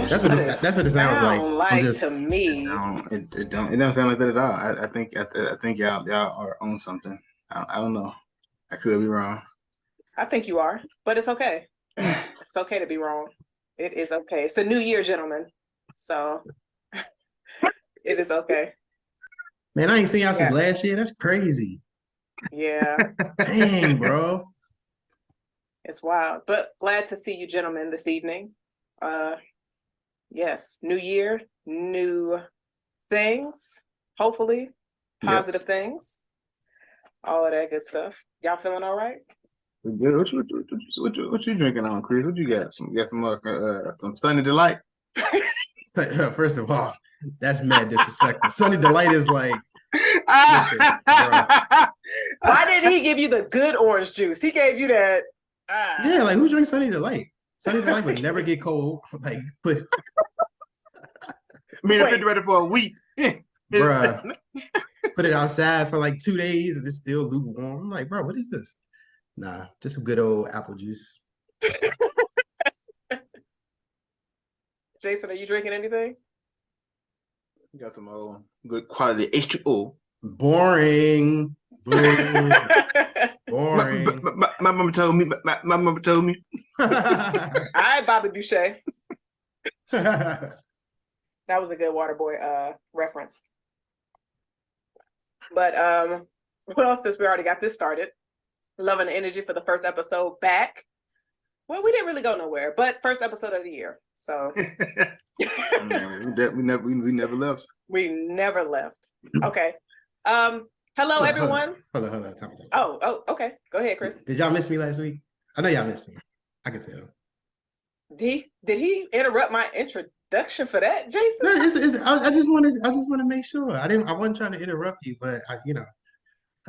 That's what that's what it sounds like. I'm just to me. It don't sound like that at all. I think y'all are on something. I don't know. I could be wrong. I think you are, but it's okay. It's okay to be wrong. It is okay. It's a new year, gentlemen. So it is okay. Man, I ain't seen y'all since last year. That's crazy. Yeah. Dang, bro. It's wild. But glad to see you gentlemen this evening. Yes, new year, new things, hopefully, positive things. All of that good stuff. Y'all feeling all right? What you drinking on, Chris? What you got? Some Sunny Delight? First of all, that's mad disrespectful. Sunny Delight is like, listen, bro. Why didn't he give you the good orange juice? He gave you that. Yeah, like who drinks Sunny Delight? Sunny Delight would never get cold. Like, put me in the refrigerator for a week. Bruh. Put it outside for like 2 days and it's still lukewarm. I'm like, bro, what is this? Nah, just some good old apple juice. Jason, are you drinking anything? Got some old good quality H2O. Boring. Boring. My mama told me. My mama told me. All right, Bobby Boucher. That was a good Waterboy reference. But well, since we already got this started, loving the energy for the first episode back. Well, we didn't really go nowhere, but first episode of the year. So man, we never left. We never left. Okay. Hello, everyone. Hold on. Time. Oh, okay. Go ahead, Chris. Did y'all miss me last week? I know y'all missed me. I can tell. Did he interrupt my introduction for that, Jason? No, I just want to make sure. I wasn't trying to interrupt you, but I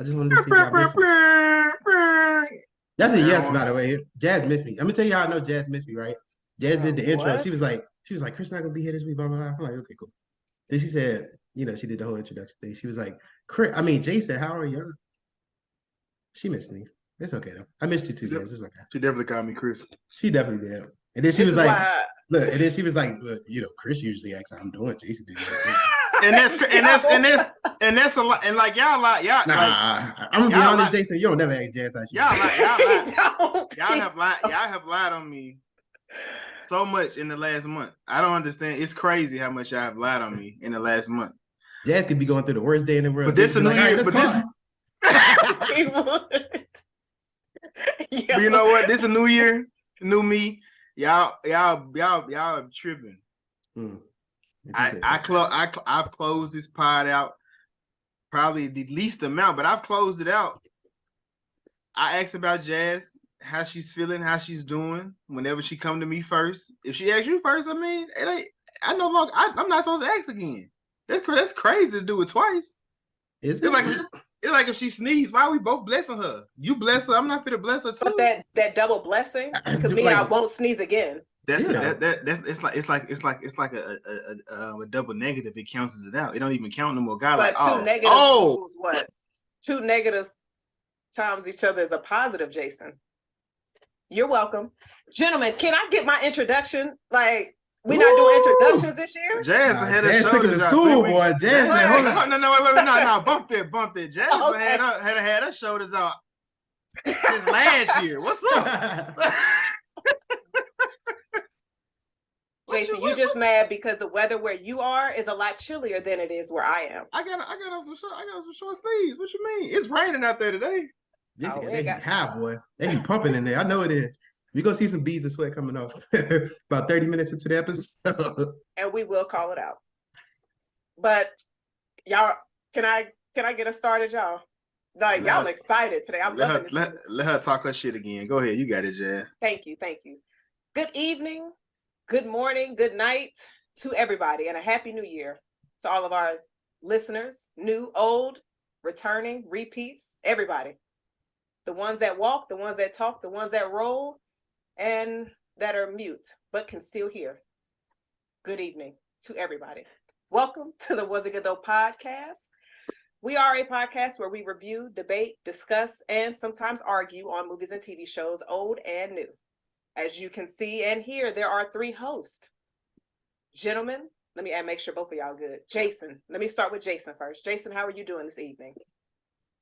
just wanted to see if y'all missed me. That's a yes, by the way. Jazz missed me. Let me tell you how I know Jazz missed me, right? Jazz did the intro. She was like, Chris not gonna be here this week, blah, blah, blah. I'm like, okay, cool. Then she said, she did the whole introduction thing. She was like, Jay said, how are you? She missed me. It's okay though. I missed you too, Jazz. It's okay. She definitely called me Chris. She definitely did. And then she was like, look, and then she was like, well, Chris usually asks how I'm doing. Jason did and that's a lot. And like y'all like y'all. Nah, like, I'm gonna be honest, Jason. You don't never ask Jazz how she. Y'all have lied on me so much in the last month. I don't understand. It's crazy how much y'all have lied on me in the last month. Jazz could be going through the worst day in the world. But this is a new year. But you know what? This is a new year, new me. Y'all are tripping. I've closed this pod out probably the least amount, but I've closed it out. I asked about Jazz, how she's feeling, how she's doing. Whenever she come to me first, if she asks you first, I mean, it ain't. I no longer. I'm not supposed to ask again. That's crazy to do it twice. Is it? It's like if she sneezed, why are we both blessing her? You bless her, I'm not fit to bless her too. But that double blessing, because me, I won't sneeze again. It's like a double negative. It cancels it out. It don't even count no more. God, but like, two negatives equals what? Two negatives times each other is a positive, Jason. You're welcome. Gentlemen, can I get my introduction? Like, we're not doing introductions this year? Jazz took it to school, boy. Jazz said, hold on. No, bump it. Jazz had her shoulders out since last year. What's up? Jason, you just mad because the weather where you are is a lot chillier than it is where I am. I got on some short sleeves. What you mean? It's raining out there today. They be hot, boy. They be pumping in there. I know it is. We're going to see some beads of sweat coming off about 30 minutes into the episode. And we will call it out. But y'all, can I get us started, y'all? Like, y'all excited today. I'm loving this. Let her talk her shit again. Go ahead. You got it, Jazz. Thank you. Good evening, good morning, good night to everybody, and a happy new year to all of our listeners, new, old, returning, repeats, everybody. The ones that walk, the ones that talk, the ones that roll, and that are mute, but can still hear. Good evening to everybody. Welcome to the Was It Good Though podcast. We are a podcast where we review, debate, discuss, and sometimes argue on movies and TV shows, old and new. As you can see and hear, there are 3 hosts. Gentlemen, let me make sure both of y'all good. Jason, let me start with Jason first. Jason, how are you doing this evening?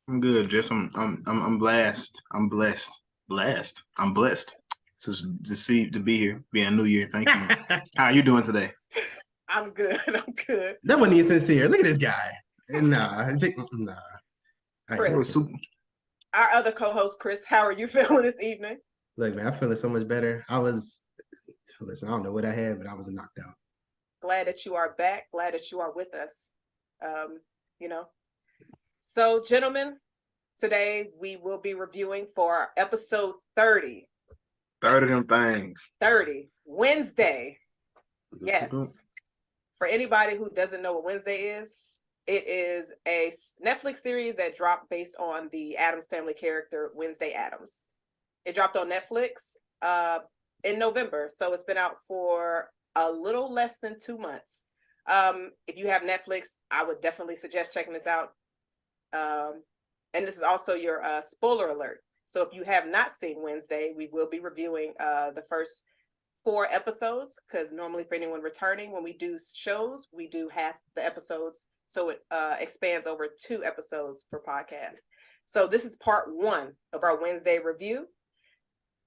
I'm good, Jess. I'm blessed. I'm blessed. Blessed. I'm blessed. To be here, be a new year. Thank you. How are you doing today? I'm good. I'm good. That wasn't even sincere. Look at this guy. Nah. Chris, our other co-host, Chris, how are you feeling this evening? Look, man, I'm feeling so much better. Listen, I don't know what I had, but I was knocked out. Glad that you are back. Glad that you are with us. So, gentlemen, today we will be reviewing for episode 30. 30 of them things. 30. Wednesday. Yes. For anybody who doesn't know what Wednesday is, it is a Netflix series that dropped based on the Addams Family character, Wednesday Addams. It dropped on Netflix in November, so it's been out for a little less than 2 months. If you have Netflix, I would definitely suggest checking this out. And this is also your spoiler alert. So if you have not seen Wednesday, we will be reviewing the first 4 episodes, because normally for anyone returning, when we do shows, we do half the episodes. So it expands over 2 episodes per podcast. So this is part 1 of our Wednesday review.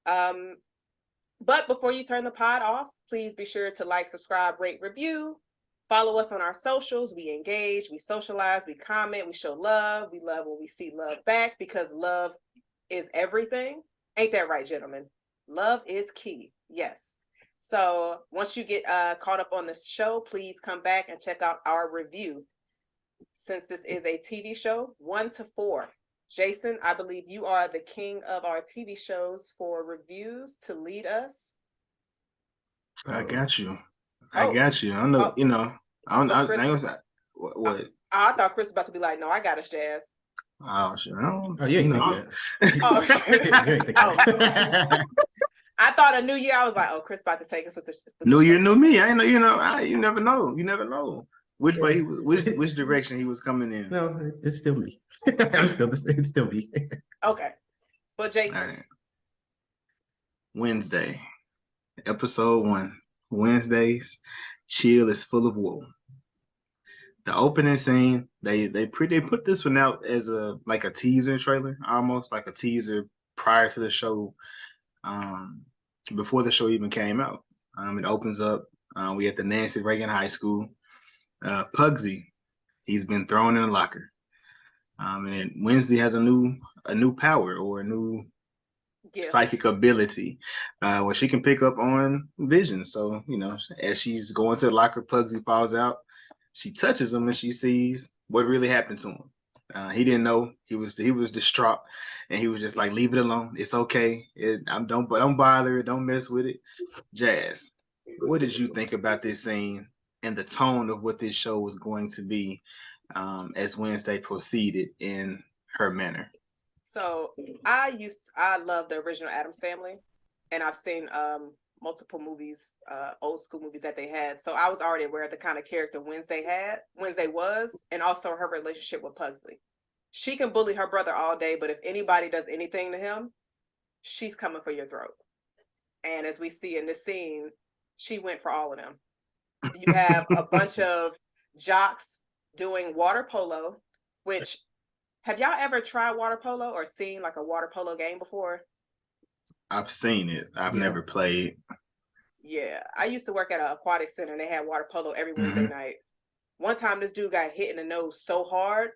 But before you turn the pod off, please be sure to like, subscribe, rate, review. Follow us on our socials. We engage, we socialize, we comment, we show love. We love when we see love back, because love is everything. Ain't that right, gentlemen? Love is key. Yes. So once you get caught up on the show, please come back and check out our review. Since this is a TV show, 1 to 4. Jason, I believe you are the king of our TV shows for reviews to lead us. I got you. I know, what? I thought Chris was about to be like, no, I got us, Jazz. Oh, shit. You ain't think that. I thought a new year, I was like, oh, Chris about to take us with the new year, new me. I know, you never know. You never know which way which direction he was coming in. No, it's still me. It's still me. Okay. But Jason. Right. Wednesday, episode 1. Wednesdays, chill is full of woe. The opening scene, they put this one out as a teaser trailer, almost like a teaser prior to the show, before the show even came out. It opens up. We at the Nancy Reagan High School. Pugsy, he's been thrown in a locker. And Wednesday has a new power, or a new psychic ability, where she can pick up on vision. So, as she's going to the locker, Pugsy falls out. She touches him and she sees what really happened to him. He didn't know. He was distraught, and he was just like, leave it alone. It's okay. Don't bother it. Don't mess with it. Jazz, what did you think about this scene and the tone of what this show was going to be, as Wednesday proceeded in her manner? So I love the original Addams Family, and I've seen multiple movies, old school movies that they had. So I was already aware of the kind of character Wednesday was, and also her relationship with Pugsley. She can bully her brother all day, but if anybody does anything to him, she's coming for your throat. And as we see in this scene, she went for all of them. You have a bunch of jocks doing water polo, which, have y'all ever tried water polo or seen like a water polo game before? I've seen it. I've never played. Yeah, I used to work at an aquatic center, and they had water polo every Wednesday night. One time, this dude got hit in the nose so hard,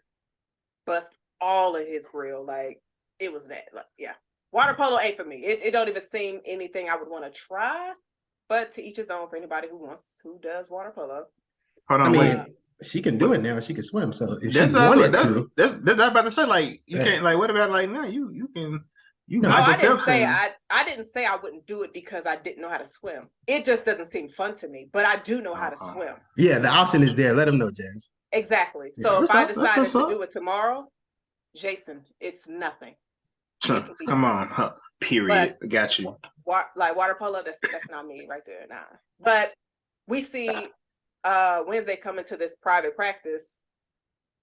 bust all of his grill. Like, it was that. Like, yeah, water polo ain't for me. It don't even seem anything I would want to try. But to each his own for anybody who does water polo. Hold on, she can do it now. She can swim. So if that's she wanted to, that's about to say. Like, you can't. Like, what about like now? You can. No, I didn't say I wouldn't do it because I didn't know how to swim. It just doesn't seem fun to me, but I do know how to swim. Yeah, the option is there. Let them know, Jazz. Exactly. So if I decided to do it tomorrow, Jason, it's nothing. Come on, period. I got you. Like water polo, that's not me right there. Nah. But we see Wednesday coming to this private practice,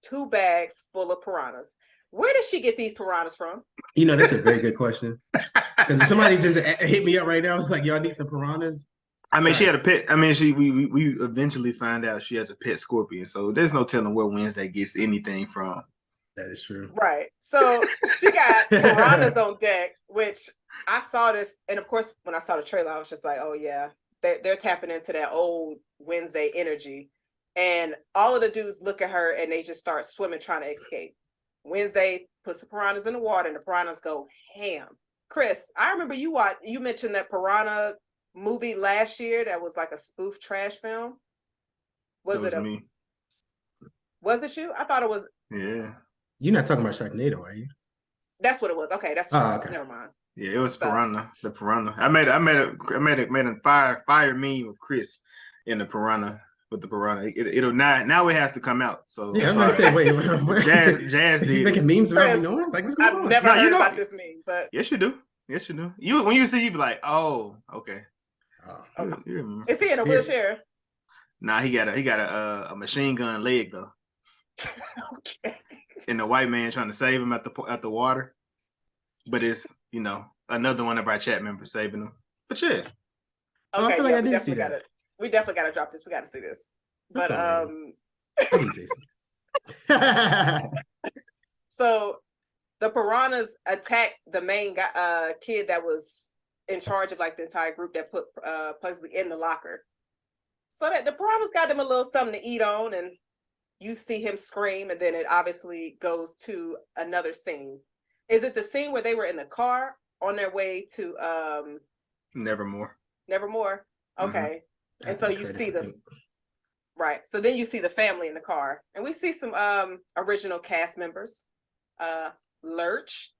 2 bags full of piranhas. Where did she get these piranhas from? That's a very good question. Because if somebody just hit me up right now, it's like, y'all need some piranhas. I mean, she Sorry. had a pet. I mean, we eventually find out she has a pet scorpion. So there's no telling where Wednesday gets anything from. That is true. Right. So she got piranhas on deck, which I saw this, and of course, when I saw the trailer, I was just like, "Oh yeah, they're tapping into that old Wednesday energy." And all of the dudes look at her, and they just start swimming, trying to escape. Wednesday puts the piranhas in the water, and the piranhas go ham. Chris, I remember you mentioned that piranha movie last year that was like a spoof trash film. Was it me? Was it you? I thought it was. Yeah. You're not talking about Sharknado, are you? That's what it was. Okay, that's okay. Never mind. Yeah, it was piranha. The piranha. I made a fire meme of Chris in the piranha with the piranha. It'll now it has to come out. So yeah, I was gonna say, wait. Jazz did. You making memes about me Chris, knowing? Like, what's going I've on? never heard about this meme, but yes, you do. Yes, you do. When you see, you be like, oh, okay. Oh, You is he in a wheelchair? Nah, he got a machine gun leg though. Okay. And the white man trying to save him at the water, but it's another one of our chat members saving him. But yeah. Okay, I feel like I did see that. We definitely gotta drop this. We gotta see this. But I need Jason. So the piranhas attacked the main guy, kid that was in charge of like the entire group that put Pugsley in the locker. So that the piranhas got him a little something to eat on, and you see him scream, and then it obviously goes to another scene. Is it the scene where they were in the car on their way to Nevermore? Nevermore. Okay. Mm-hmm. And so you see right. So then you see the family in the car, and we see some original cast members. Lurch,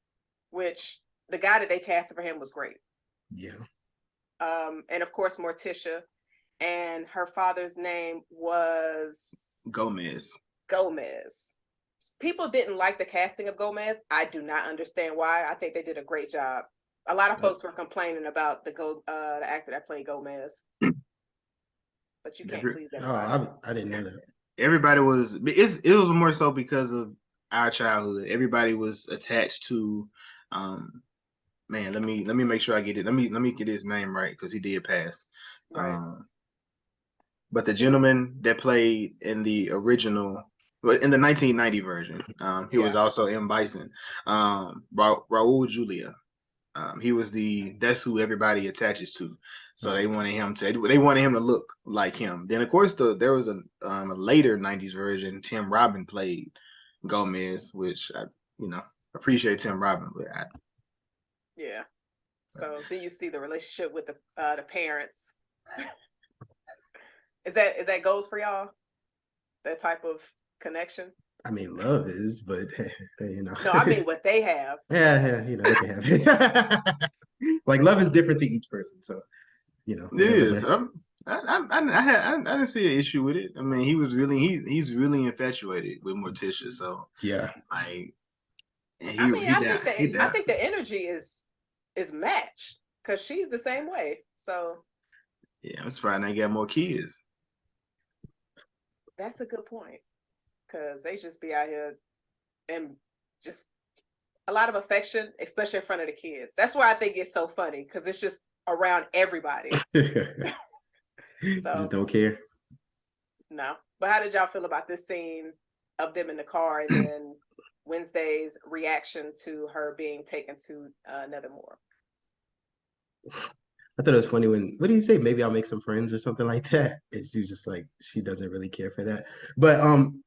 which the guy that they casted for him was great. Yeah. And of course Morticia, and her father's name was Gomez. People didn't like the casting of Gomez. I do not understand why. I think they did a great job. A lot of folks were complaining about the actor that played Gomez, but you can't please everybody. I didn't know that. Everybody was. It was more so because of our childhood. Everybody was attached to. Man, let me make sure I get it. Let me get his name right because he did pass. Right. But the gentleman that played in the original, in the 1990 version, he was also M. Bison. Raul Julia. He was that's who everybody attaches to. So they wanted him to look like him. Then of course there was a later 90s version. Tim Robin played Gomez, which I appreciate Tim Robin, but yeah. So then you see the relationship with the parents. Is that goes for y'all? That type of connection? I mean, love is, but No, I mean what they have. Yeah, they can have it. Like love is different to each person, so it is. I didn't see an issue with it. I mean, he's really infatuated with Morticia, so yeah. I think the energy is matched because she's the same way. So yeah, I'm surprised they got more kids. That's a good point, because they just be out here and just a lot of affection, especially in front of the kids. That's why I think it's so funny, because it's just around everybody. So just don't care. No. But how did y'all feel about this scene of them in the car and then Wednesday's reaction to her being taken to Nevermore? I thought it was funny what do you say? Maybe I'll make some friends or something like that. And she was just like, she doesn't really care for that. But I'm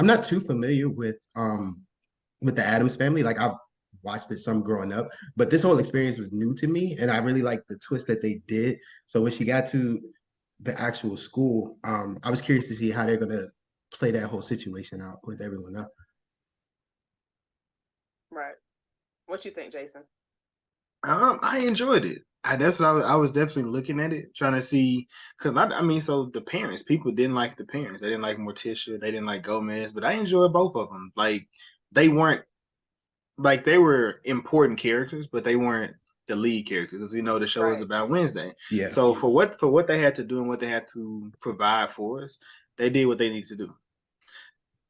not too familiar with the Addams family. Like I've watched it some growing up, but this whole experience was new to me, and I really liked the twist that they did. So when she got to the actual school, I was curious to see how they're gonna play that whole situation out with everyone else. Right. What you think, Jason? I enjoyed it. That's what I was definitely looking at it, trying to see, because I mean, so the parents, people didn't like the parents. They didn't like Morticia. They didn't like Gomez, but I enjoyed both of them. Like they weren't, like they were important characters, but they weren't the lead characters, because we know the show is about Wednesday. Yeah. So for what they had to do and what they had to provide for us, they did what they needed to do.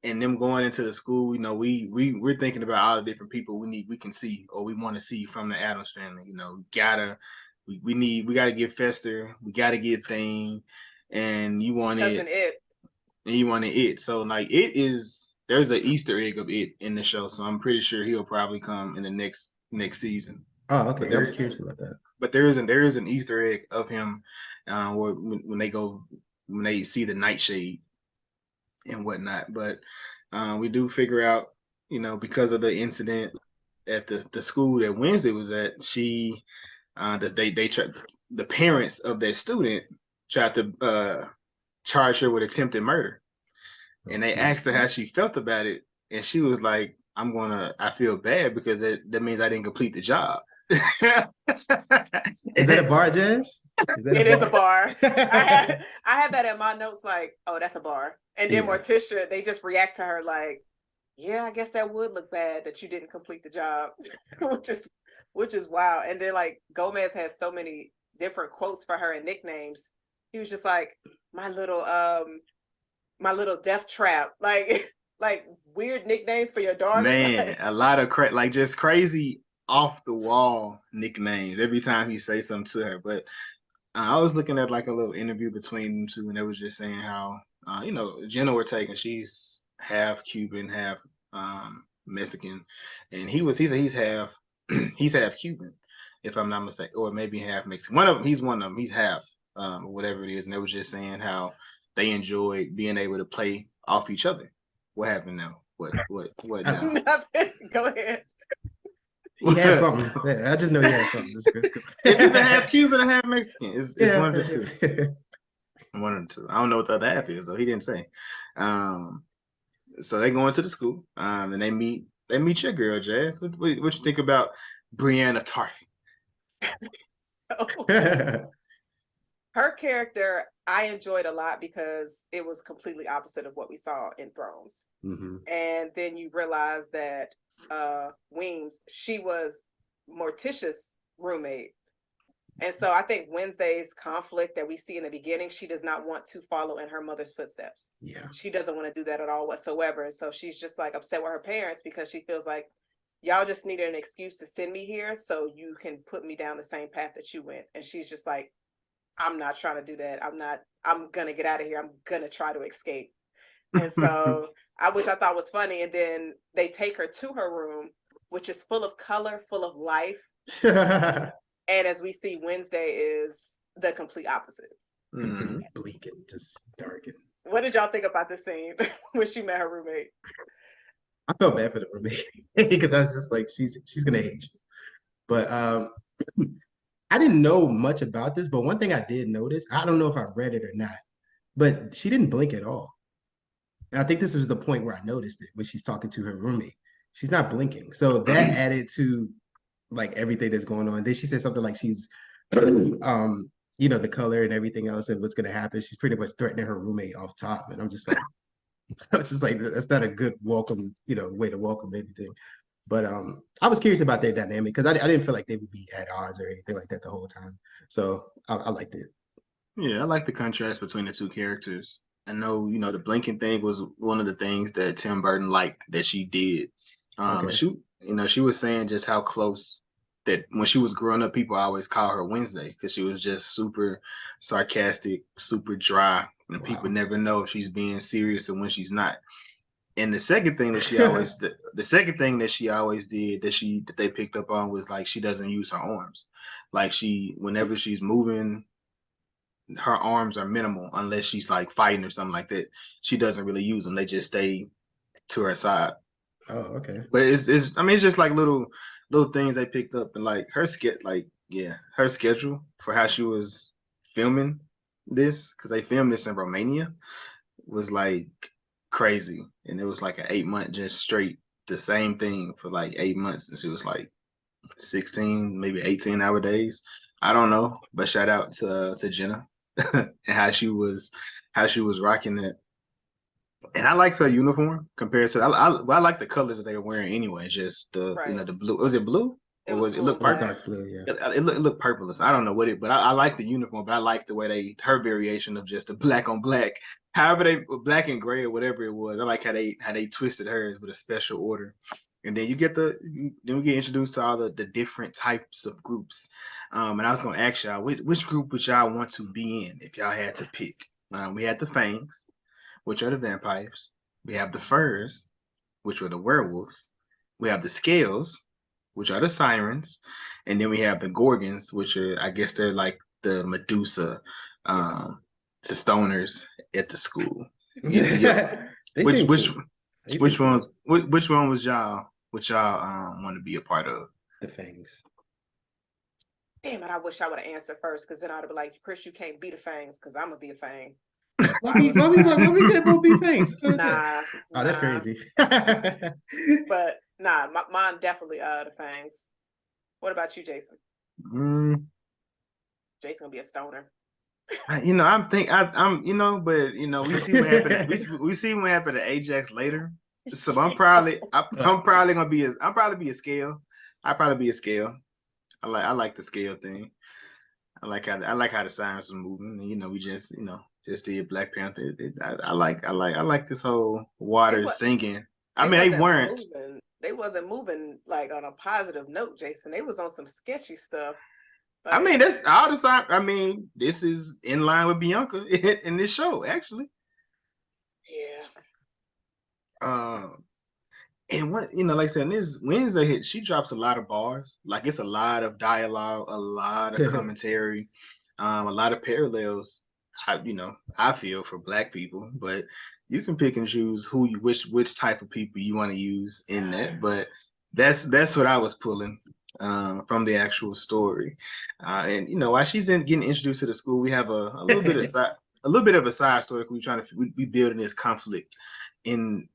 And them going into the school, we're thinking about all the different people we can see or we want to see from the Addams family. we got to get Fester, we got to get Thane, and you want Cousin it, and you wanted it. So like there's an Easter egg of it in the show, so I'm pretty sure he'll probably come in the next season. Oh, okay. But I was curious about that. But there is an Easter egg of him when they see the Nightshade and whatnot. But we do figure out, because of the incident at the school that Wednesday was at, the parents of that student tried to charge her with attempted murder, and they asked her how she felt about it, and she was like, I feel bad because that means I didn't complete the job. Is that a bar, Jazz? It is a bar. I had that in my notes, like, oh, that's a bar. And then Morticia, they just react to her like, yeah, I guess that would look bad that you didn't complete the job, which is wild. And then like Gomez has so many different quotes for her and nicknames. He was just like, my little death trap, like weird nicknames for your daughter. Man, a lot of just crazy off the wall nicknames every time he say something to her. But I was looking at like a little interview between them two, and they was just saying how Jenna Ortega, she's half Cuban, half Mexican, and he said he's half he's half Cuban, if I'm not mistaken, or maybe half Mexican. He's one of them. He's half, whatever it is. And they was just saying how they enjoyed being able to play off each other. What happened now? What now? Nothing. Go ahead. He had something. Yeah, I just know he had something. It's either half Cuban or half Mexican. It's one of the two. One of the two. I don't know what the other half is, though. He didn't say. So they go into the school, and they meet your girl, Jazz. What you think about Brienne of Tarth? Her character, I enjoyed a lot because it was completely opposite of what we saw in Thrones. Mm-hmm. And then you realize that Wings, she was Morticia's roommate. And so I think Wednesday's conflict that we see in the beginning, she does not want to follow in her mother's footsteps. Yeah. She doesn't want to do that at all whatsoever. And so she's just like upset with her parents because she feels like y'all just needed an excuse to send me here so you can put me down the same path that you went. And she's just like, I'm not trying to do that. I'm going to get out of here. I'm going to try to escape. And so which I thought was funny. And then they take her to her room, which is full of color, full of life. And as we see, Wednesday is the complete opposite. Completely bleak and just dark. What did y'all think about this scene when she met her roommate? I felt bad for the roommate because I was just like, she's gonna hate you. But I didn't know much about this, but one thing I did notice, I don't know if I read it or not, but she didn't blink at all. And I think this was the point where I noticed it when she's talking to her roommate. She's not blinking. So that added to like everything that's going on. Then she said something like she's the color and everything else and what's gonna happen. She's pretty much threatening her roommate off top. And I'm just like, that's not a good welcome, way to welcome anything. But I was curious about their dynamic because I didn't feel like they would be at odds or anything like that the whole time. So I liked it. Yeah, I like the contrast between the two characters. I know, the blinking thing was one of the things that Tim Burton liked that she did. Okay. She was saying just how close that when she was growing up, people always call her Wednesday because she was just super sarcastic, super dry, and people never know if she's being serious or when she's not. And the second thing that she always did that they picked up on was like she doesn't use her arms. Like whenever she's moving, her arms are minimal unless she's like fighting or something like that. She doesn't really use them. They just stay to her side. Oh, okay. But it's just like little things they picked up, and like her schedule for how she was filming this, because they filmed this in Romania, was like crazy. And it was like an 8-month just straight the same thing for like 8 months, and she was like 16, maybe 18-hour days. I don't know, but shout out to Jenna and how she was rocking it. And I liked her uniform compared to I like the colors that they were wearing anyway. Just the the blue. Was it blue? It looked dark blue. Yeah. It looked purplish. I don't know what but I like the uniform. But I like the way her variation of just the black on black. However, they black and gray or whatever it was. I like how they twisted hers with a special order. And then then we get introduced to all the different types of groups. And I was gonna ask y'all, which group would y'all want to be in if y'all had to pick? We had the Fangs, which are the vampires. We have the Furs, which are the werewolves. We have the Scales, which are the sirens, and then we have the Gorgons, which are, I guess, they're like the Medusa, the stoners at the school. Which one was y'all? Which y'all want to be a part of? The Fangs. Damn it! I wish I would have answered first, because then I'd have been like, Chris, you can't be the Fangs, because I'm gonna be a Fang. Why we could both be Fangs? Nah. Oh, that's crazy. But nah, mine definitely the Fangs. What about you, Jason? Jason gonna be a stoner. I'm but we see what happened. We see what happened to Ajax later. So I'm probably gonna be a Scale. I'll probably be a Scale. I like the Scale thing. I like how the sirens was moving. We just did Black Panther. I like this whole water singing. They wasn't moving like on a positive note, Jason. They was on some sketchy stuff. Like, that's all the time. This is in line with Bianca in this show, actually. Yeah. And what like I said, this Wednesday hit, she drops a lot of bars. Like, it's a lot of dialogue, a lot of commentary, a lot of parallels. I feel, for Black people, but you can pick and choose which type of people you want to use in that. But that's what I was pulling from the actual story. And while she's getting introduced to the school, we have a little bit of a side story. We building this conflict in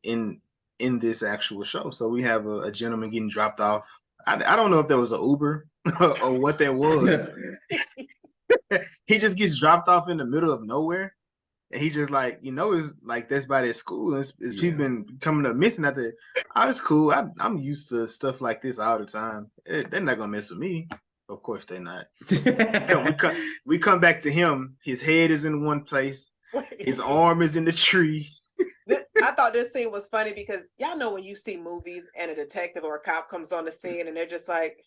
this actual show. So we have a gentleman getting dropped off. I don't know if there was an Uber or what that was. He just gets dropped off in the middle of nowhere. And he's just like, it's like that's by their school. It's people been coming up missing out there. Oh, it's cool. I'm used to stuff like this all the time. They're not gonna mess with me. Of course they're not. We come back to him. His head is in one place. His arm is in the tree. I thought this scene was funny because y'all know when you see movies and a detective or a cop comes on the scene and they're just like,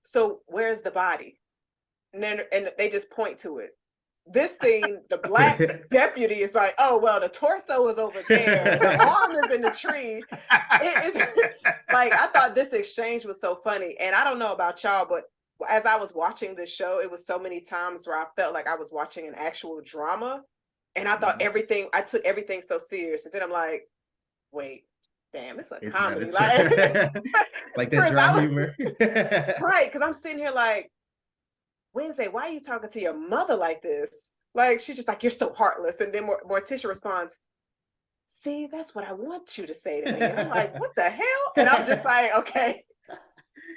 so where's the body? And they just point to it. This scene, the Black deputy is like, oh, well, the torso is over there. The arm is in the tree. It's like, I thought this exchange was so funny. And I don't know about y'all, but as I was watching this show, it was so many times where I felt like I was watching an actual drama. And I thought I took everything so serious. And then I'm like, wait, damn, it's a comedy. Like that dry humor. Right, because I'm sitting here like, Wednesday, why are you talking to your mother like this? Like, she's just like, you're so heartless. And then Morticia responds, see, that's what I want you to say to me. And I'm like, what the hell? And I'm just like, okay,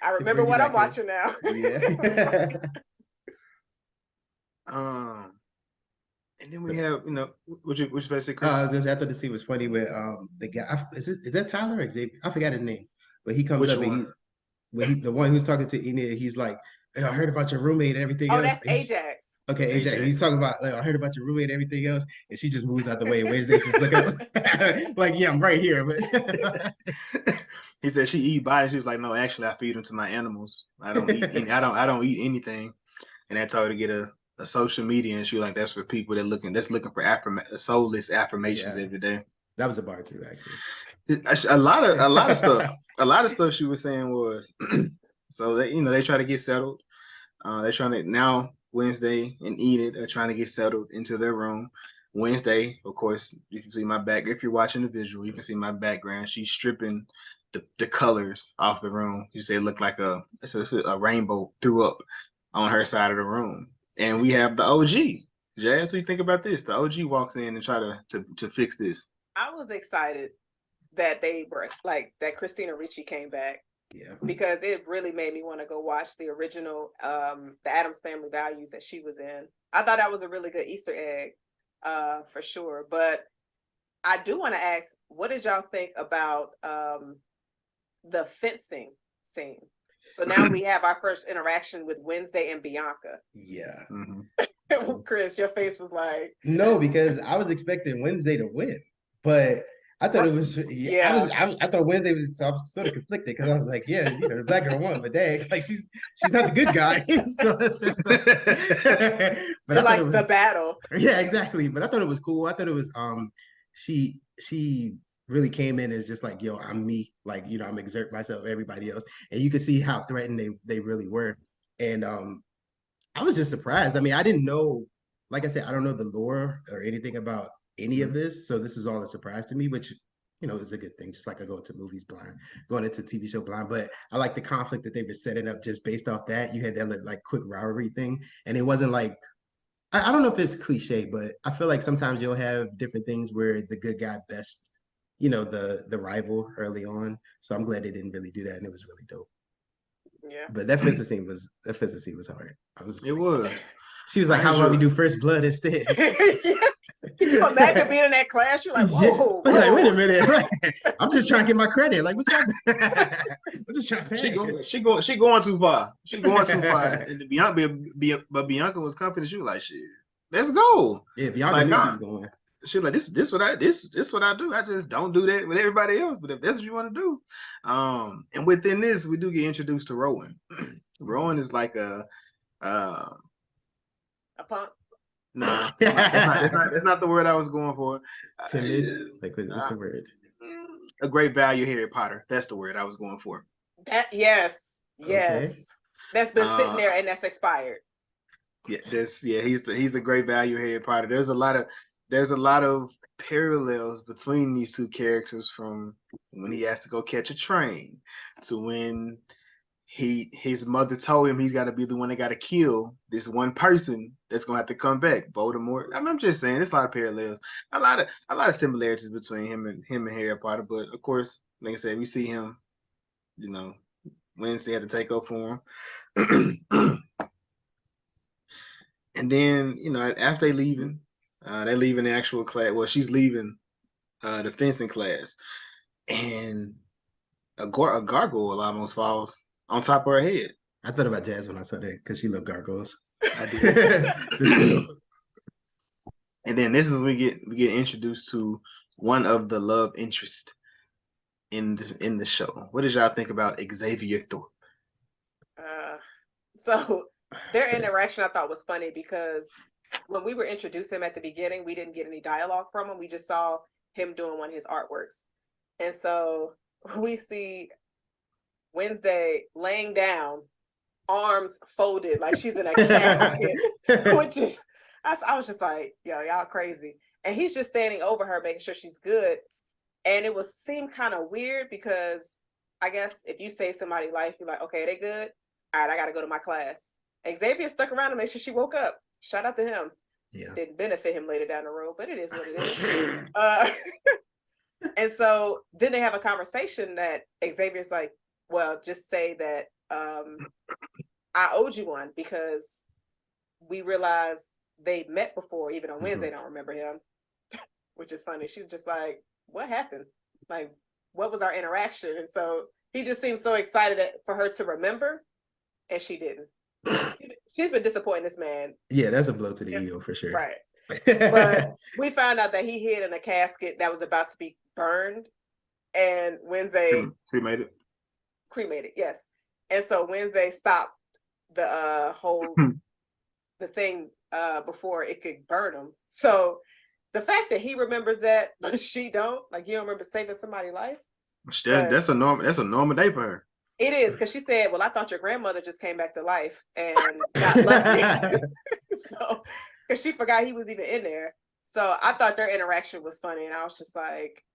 I remember what I'm watching now. Yeah. And then we have, which basically. I thought the scene was funny with the guy. Is that Tyler or Xavier? I forgot his name, but he comes up and he's the one who's talking to Enid. He's like, hey, I heard about your roommate and everything else. Oh, that's Ajax. Okay, Ajax. He's talking about, like, I heard about your roommate and everything else, and she just moves out the way. Wednesday just look at like, yeah, I'm right here. But he said she eat bodies. She was like, no, actually, I feed them to my animals. I don't eat. I don't eat anything. And I told her to get a social media, and she was like, that's for people that's looking for soulless affirmations every day. That was a bar too, actually. A lot of stuff. A lot of stuff she was saying was. So they try to get settled. They're trying to now. Wednesday and Enid are trying to get settled into their room. Wednesday, of course, you can see my back. If you're watching the visual, you can see my background. She's stripping the colors off the room. You say it looked like a rainbow threw up on her side of the room. And we have the OG. Jazz, what do you think about this? The OG walks in and try to fix this. I was excited that they were like that. Christina Ricci came back. Yeah, because it really made me want to go watch the original, the Addams Family Values that she was in. I thought that was a really good Easter egg, for sure. But I do want to ask, what did y'all think about the fencing scene? So now we have our first interaction with Wednesday and Bianca. Yeah. Chris, your face was like... No, because I was expecting Wednesday to win, but I thought it was. Yeah. I thought Wednesday was. So I was sort of conflicted because I was like, yeah, the black girl won, but dang, like she's not the good guy. So it's just like, but I It's thought it like the was. battle. Yeah, exactly. But I thought it was cool. I thought it was. She really came in as just like, yo, I'm me. Like, I'm exert myself, everybody else, and you could see how threatened they really were. And I was just surprised. I mean, I didn't know. Like I said, I don't know the lore or anything about any of this, so this was all a surprise to me, which is a good thing. Just like I go into movies blind, going into TV show blind, but I like the conflict that they were setting up just based off that. You had that like quick rivalry thing, and it wasn't like I don't know if it's cliche, but I feel like sometimes you'll have different things where the good guy best, the rival early on. So I'm glad they didn't really do that, and it was really dope. Yeah. But that fencer scene was hard. I was just It like, was. she was like, how about we do first blood instead? Can you imagine being in that class? You're like, whoa, yeah. Like, wait a whoa. minute. I'm just trying to get my credit. Like, what y'all I'm just trying to She going too far. She going too far. And but Bianca was confident. She was like, shit, let's go. Yeah, Bianca like, knew she was going. She was like, this what I do. I just don't do that with everybody else. But if that's what you want to do. And within this, we do get introduced to Rowan. Rowan is like a punk. Nah, that's not the word I was going for. Timid, like what's the word? A great value Harry Potter. That's the word I was going for. That yes. Okay. That's been sitting there and that's expired. Yeah, he's a great value Harry Potter. There's a lot of parallels between these two characters, from when he has to go catch a train to when his mother told him he's got to be the one that got to kill this one person that's gonna have to come back, Voldemort. I'm just saying, it's a lot of parallels, a lot of similarities between him and Harry Potter. But of course, like I said, we see him, Wednesday had to take up for him. And then, after they're leaving the actual class. Well, she's leaving the fencing class, and a gargoyle almost falls on top of her head. I thought about Jazz when I saw that because she loved gargoyles. I did. And then this is when we get introduced to one of the love interest in the show. What did y'all think about Xavier Thorpe? So their interaction I thought was funny because when we were introduced him at the beginning, we didn't get any dialogue from him. We just saw him doing one of his artworks. And so we see Wednesday laying down, arms folded like she's in a casket, which is, I was just like, yo, y'all crazy. And he's just standing over her, making sure she's good. And it seemed kind of weird because I guess if you save somebody's life, you're like, okay, they good. All right, I got to go to my class. Xavier stuck around to make sure she woke up. Shout out to him. Yeah. Didn't benefit him later down the road, but it is what it is. And so then they have a conversation that Xavier's like, well, just say that I owed you one because we realized they met before, even on Wednesday, don't remember him, which is funny. She was just like, what happened? Like, what was our interaction? And so he just seemed so excited for her to remember, and she didn't. She's been disappointing this man. Yeah, that's a blow to the ego for sure. Right. But we found out that he hid in a casket that was about to be burned, and Wednesday cremated, yes. And so Wednesday stopped the whole the thing before it could burn him. So the fact that he remembers that but she don't, like, you don't remember saving somebody's life. That's a normal day for her. It is, because she said, well, I thought your grandmother just came back to life and got lucky. So, because she forgot he was even in there. So I thought their interaction was funny, and I was just like,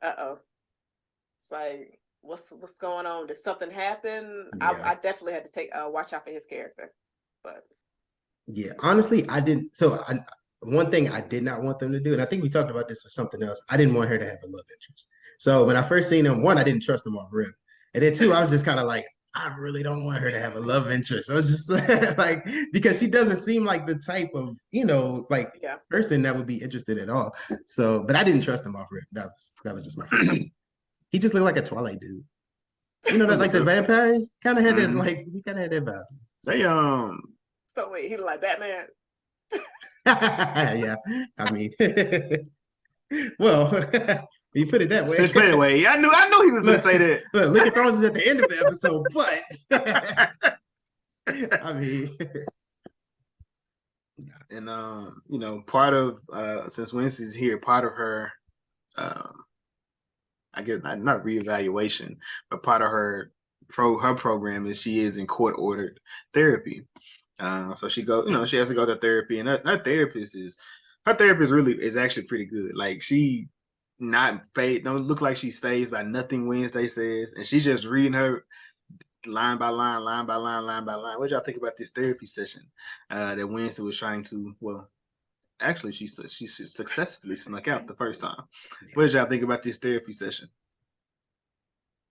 uh-oh. It's like, what's going on? Did something happen? Yeah. I definitely had to take watch out for his character. But yeah, honestly, I didn't. So one thing I did not want them to do, and I think we talked about this with something else, I didn't want her to have a love interest. So when I first seen him, one, I didn't trust him off rip. And then two, I was just kind of like, I really don't want her to have a love interest. I was just like, because she doesn't seem like the type of, person that would be interested at all. So, but I didn't trust him off rip. That was just my first thing. He just looked like a Twilight dude. That like the vampires kind of had that, like, he kind of had that vibe. They So wait, he looked like Batman. Yeah, I mean, Well, you put it that way. Since anyway, I knew he was gonna say that. Look at Thrones is at the end of the episode, but I mean, and you know, part of since Wednesday's here, part of her I guess not reevaluation, but part of her program is she is in court ordered therapy. So she has to go to therapy, and her therapist really is actually pretty good. Like she don't look like she's fazed by nothing Wednesday says, and she's just reading her line by line, line by line, line by line. What y'all think about this therapy session that Wednesday was trying to? Well, actually, she successfully snuck out the first time. What did y'all think about this therapy session?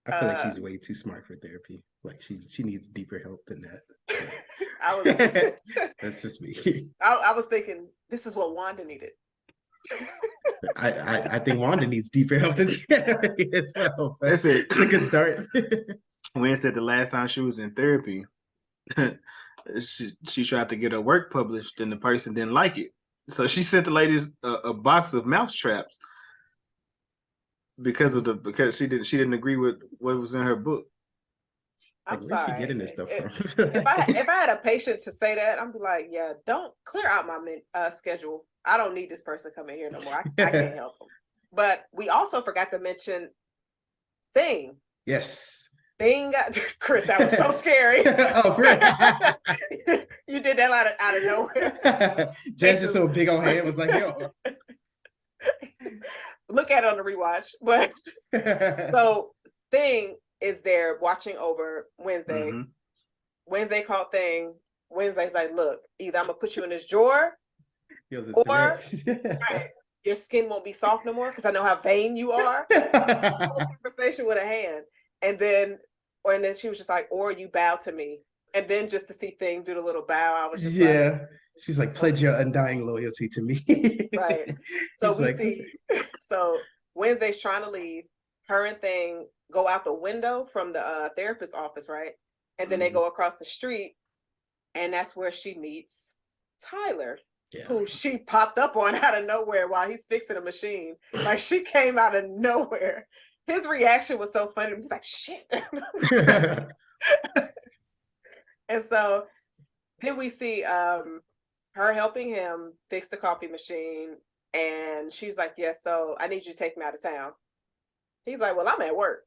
I feel like she's way too smart for therapy. Like she needs deeper help than I that. That's just me. I was thinking this is what Wanda needed. I think Wanda needs deeper help than therapy as well. That's it. It's a good start. When said the last time she was in therapy, she tried to get her work published, and the person didn't like it, so she sent the ladies a box of mouse traps because she didn't agree with what was in her book. I'm Where's sorry. she getting this stuff from? if I had a patient to say that, I'd be like, yeah, don't clear out my schedule. I don't need this person coming here no more. I can't help them. But we also forgot to mention Thing. Yes. Thing, Chris, that was so scary. Oh, for real? You did that out of nowhere. Jess just so big on hand was like, yo. Look at it on the rewatch. But so Thing is there watching over Wednesday. Mm-hmm. Wednesday called Thing. Wednesday's like, look, either I'm gonna put you in this drawer, or right, your skin won't be soft no more because I know how vain you are. Conversation with a hand, and then she was just like, or you bow to me, and then just to see Thing do the little bow, I was just like, she's like, pledge your undying loyalty to me. Right. So we see, so Wednesday's trying to leave. Her and Thing go out the window from the therapist's office, right? And then they go across the street, and that's where she meets Tyler, who she popped up on out of nowhere while he's fixing a machine. Like she came out of nowhere. His reaction was so funny. He's like, shit. And so then we see her helping him fix the coffee machine. And she's like, yeah, so I need you to take me out of town. He's like, well, I'm at work.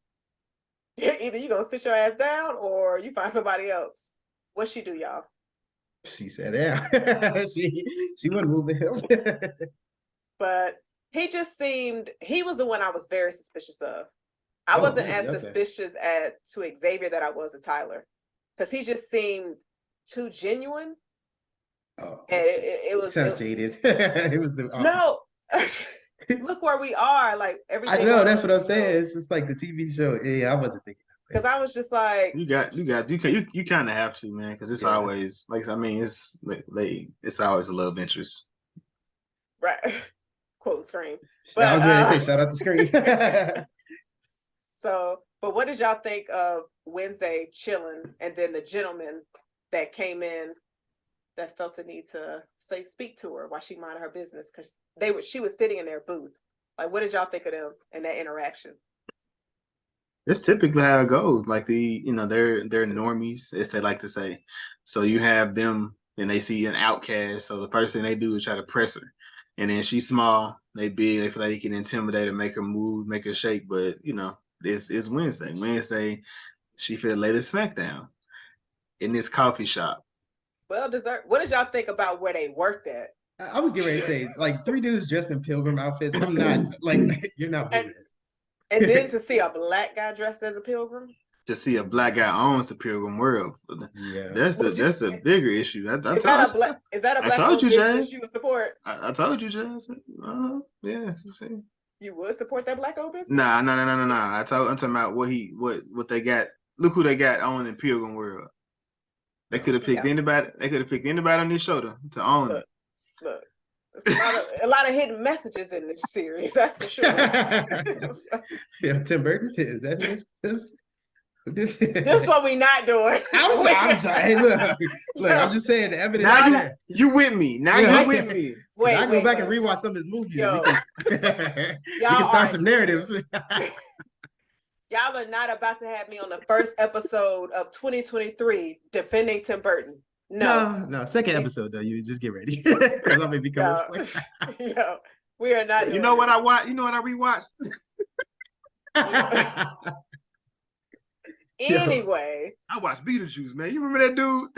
Either you're going to sit your ass down or you find somebody else. What'd she do, y'all? She sat down. she wasn't moving him. But he just seemed, he was the one I was very suspicious of. I wasn't as suspicious to Xavier that I was of Tyler. Because he just seemed too genuine. Oh, and it was jaded. It was the no. Look where we are. Like everything. I know, that's what I'm saying. It's just like the TV show. Yeah, I wasn't thinking. Because I was just like, you kind of have to, man, because it's always like, I mean, it's always a love interest, right? Quote Scream. But I was ready to say shout out to Scream. So, but what did y'all think of Wednesday chilling, and then the gentleman that came in that felt the need to speak to her while she minded her business, because she was sitting in their booth. Like, what did y'all think of them and that interaction? It's typically how it goes. Like they're normies, as they like to say. So you have them and they see an outcast. So the first thing they do is try to press her. And then she's small, they big, they feel like they can intimidate her, make her move, make her shake. But it's Wednesday. Wednesday, she finna lay the smack down in this coffee shop. Well, what did y'all think about where they worked at? I was getting ready to say, like, 3 dudes dressed in pilgrim outfits. I'm not like, you're not moving. And then to see a black guy dressed as a pilgrim. To see a black guy owns the pilgrim world. Yeah, that's a bigger issue. Is that a black owned business you would support? I told you, Jazz. Yeah. You would support that black owned business? Nah. I'm talking about what they got. Look who they got owning in pilgrim world. They could have picked anybody. They could have picked anybody on their shoulder to own it. Look. A lot of hidden messages in this series, that's for sure. Yeah, Tim Burton, is that his? This is what we not doing. I'm sorry. Hey, look, I'm just saying the evidence. Now you with me. Now you with me. Wait, I go back and rewatch some of his movies. Yo, we can start some narratives. Y'all are not about to have me on the first episode of 2023 defending Tim Burton. No. Second episode though. You just get ready because I'm gonna be coming. Yo, we are not. You know what I watch? You know what I rewatch? Anyway, I watched Beetlejuice, man. You remember that dude?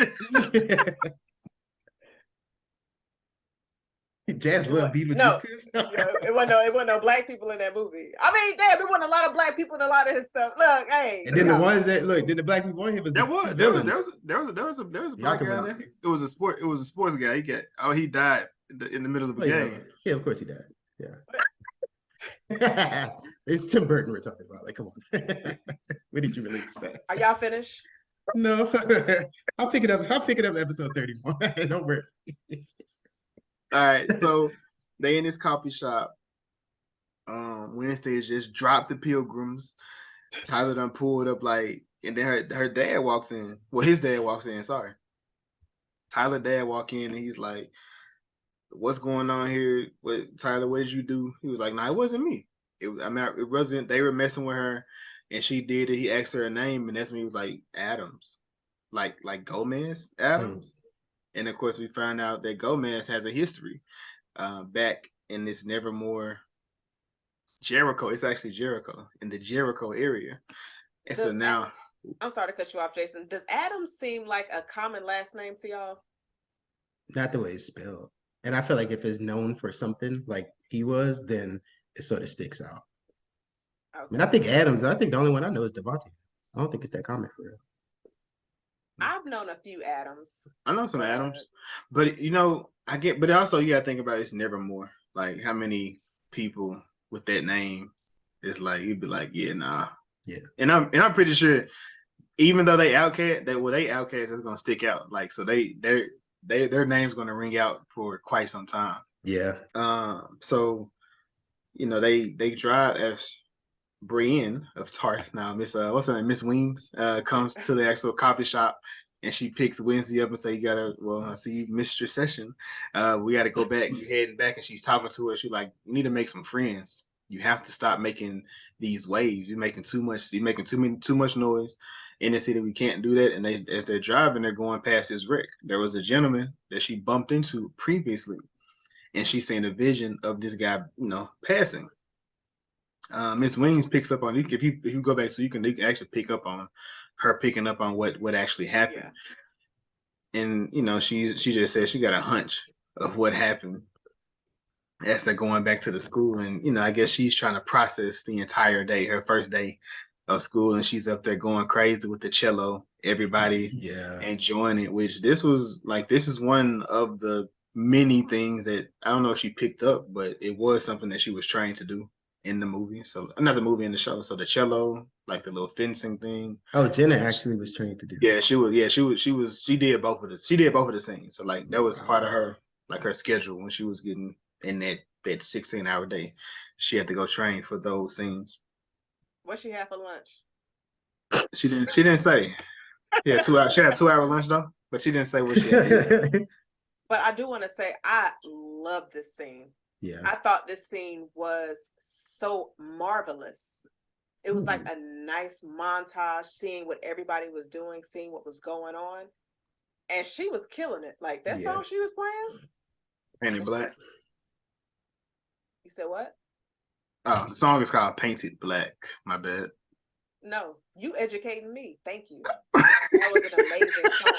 Jazz love Beetlejuice no, too. it wasn't no black people in that movie. I mean, damn, it wasn't a lot of black people in a lot of his stuff. Look, hey. And then the ones that then the black people on here was there was a black guy there. It was a sports guy. He died in the middle of the game. Yeah, of course he died. Yeah. It's Tim Burton we're talking about. Like, come on. What did you really expect? Are y'all finished? No. I'll pick it up episode 31. Don't worry. All right, so they in this coffee shop. Wednesday just dropped the pilgrims. Tyler done pulled up and then her dad walks in. Well, his dad walks in, sorry. Tyler dad walk in and he's like, what's going on here? Tyler, what did you do? He was like, no, it wasn't me. It wasn't, they were messing with her and she did it. He asked her a name and that's when he was like, Addams. Like Gomez Addams. And of course, we found out that Gomez has a history back in this Nevermore Jericho. It's actually Jericho, in the Jericho area. And so now... I'm sorry to cut you off, Jason. Does Addams seem like a common last name to y'all? Not the way it's spelled. And I feel like if it's known for something like he was, then it sort of sticks out. Okay. I mean, I think the only one I know is Devontae. I don't think it's that common for real. I've known a few Addams. I know some Addams, but but also you gotta think about it's Nevermore. Like how many people with that name is like you'd be like, yeah, nah. Yeah. And I'm pretty sure even though they outcast, it's gonna stick out. Like so their name's gonna ring out for quite some time. Yeah. So they drive as Brienne of Tarth now, what's her name? Miss Weems comes to the actual coffee shop and she picks Wednesday up and say, I see you missed your session. We gotta go back. You're heading back, and she's talking to her. She's like, you need to make some friends. You have to stop making these waves. You're making too much noise in the city. We can't do that. And as they're driving, they're going past this wreck. There was a gentleman that she bumped into previously, and she's seeing a vision of this guy, passing. Miss Wings picks up on you. If you go back, so you can actually pick up on her picking up on what actually happened. Yeah. And she just said she got a hunch of what happened as they're going back to the school. And I guess she's trying to process the entire day, her first day of school, and she's up there going crazy with the cello. Everybody enjoying it. Which this is one of the many things that I don't know if she picked up, but it was something that she was trained to do in the movie. So another movie in the show. So the cello, like the little fencing thing. Oh, Jenna actually was trained to do that. She did both of the scenes. So like that was part of her schedule when she was getting in that 16-hour day. She had to go train for those scenes. What she had for lunch? She didn't say. Yeah, 2 hours. She had a 2-hour lunch though, but she didn't say what she had. But I do want to say I love this scene. Yeah. I thought this scene was so marvelous. It was like a nice montage, seeing what everybody was doing, seeing what was going on. And she was killing it. Like that song she was playing. Painted Black. You said what? Oh, the song is called Painted Black. My bad. No, you educating me. Thank you. That was an amazing song.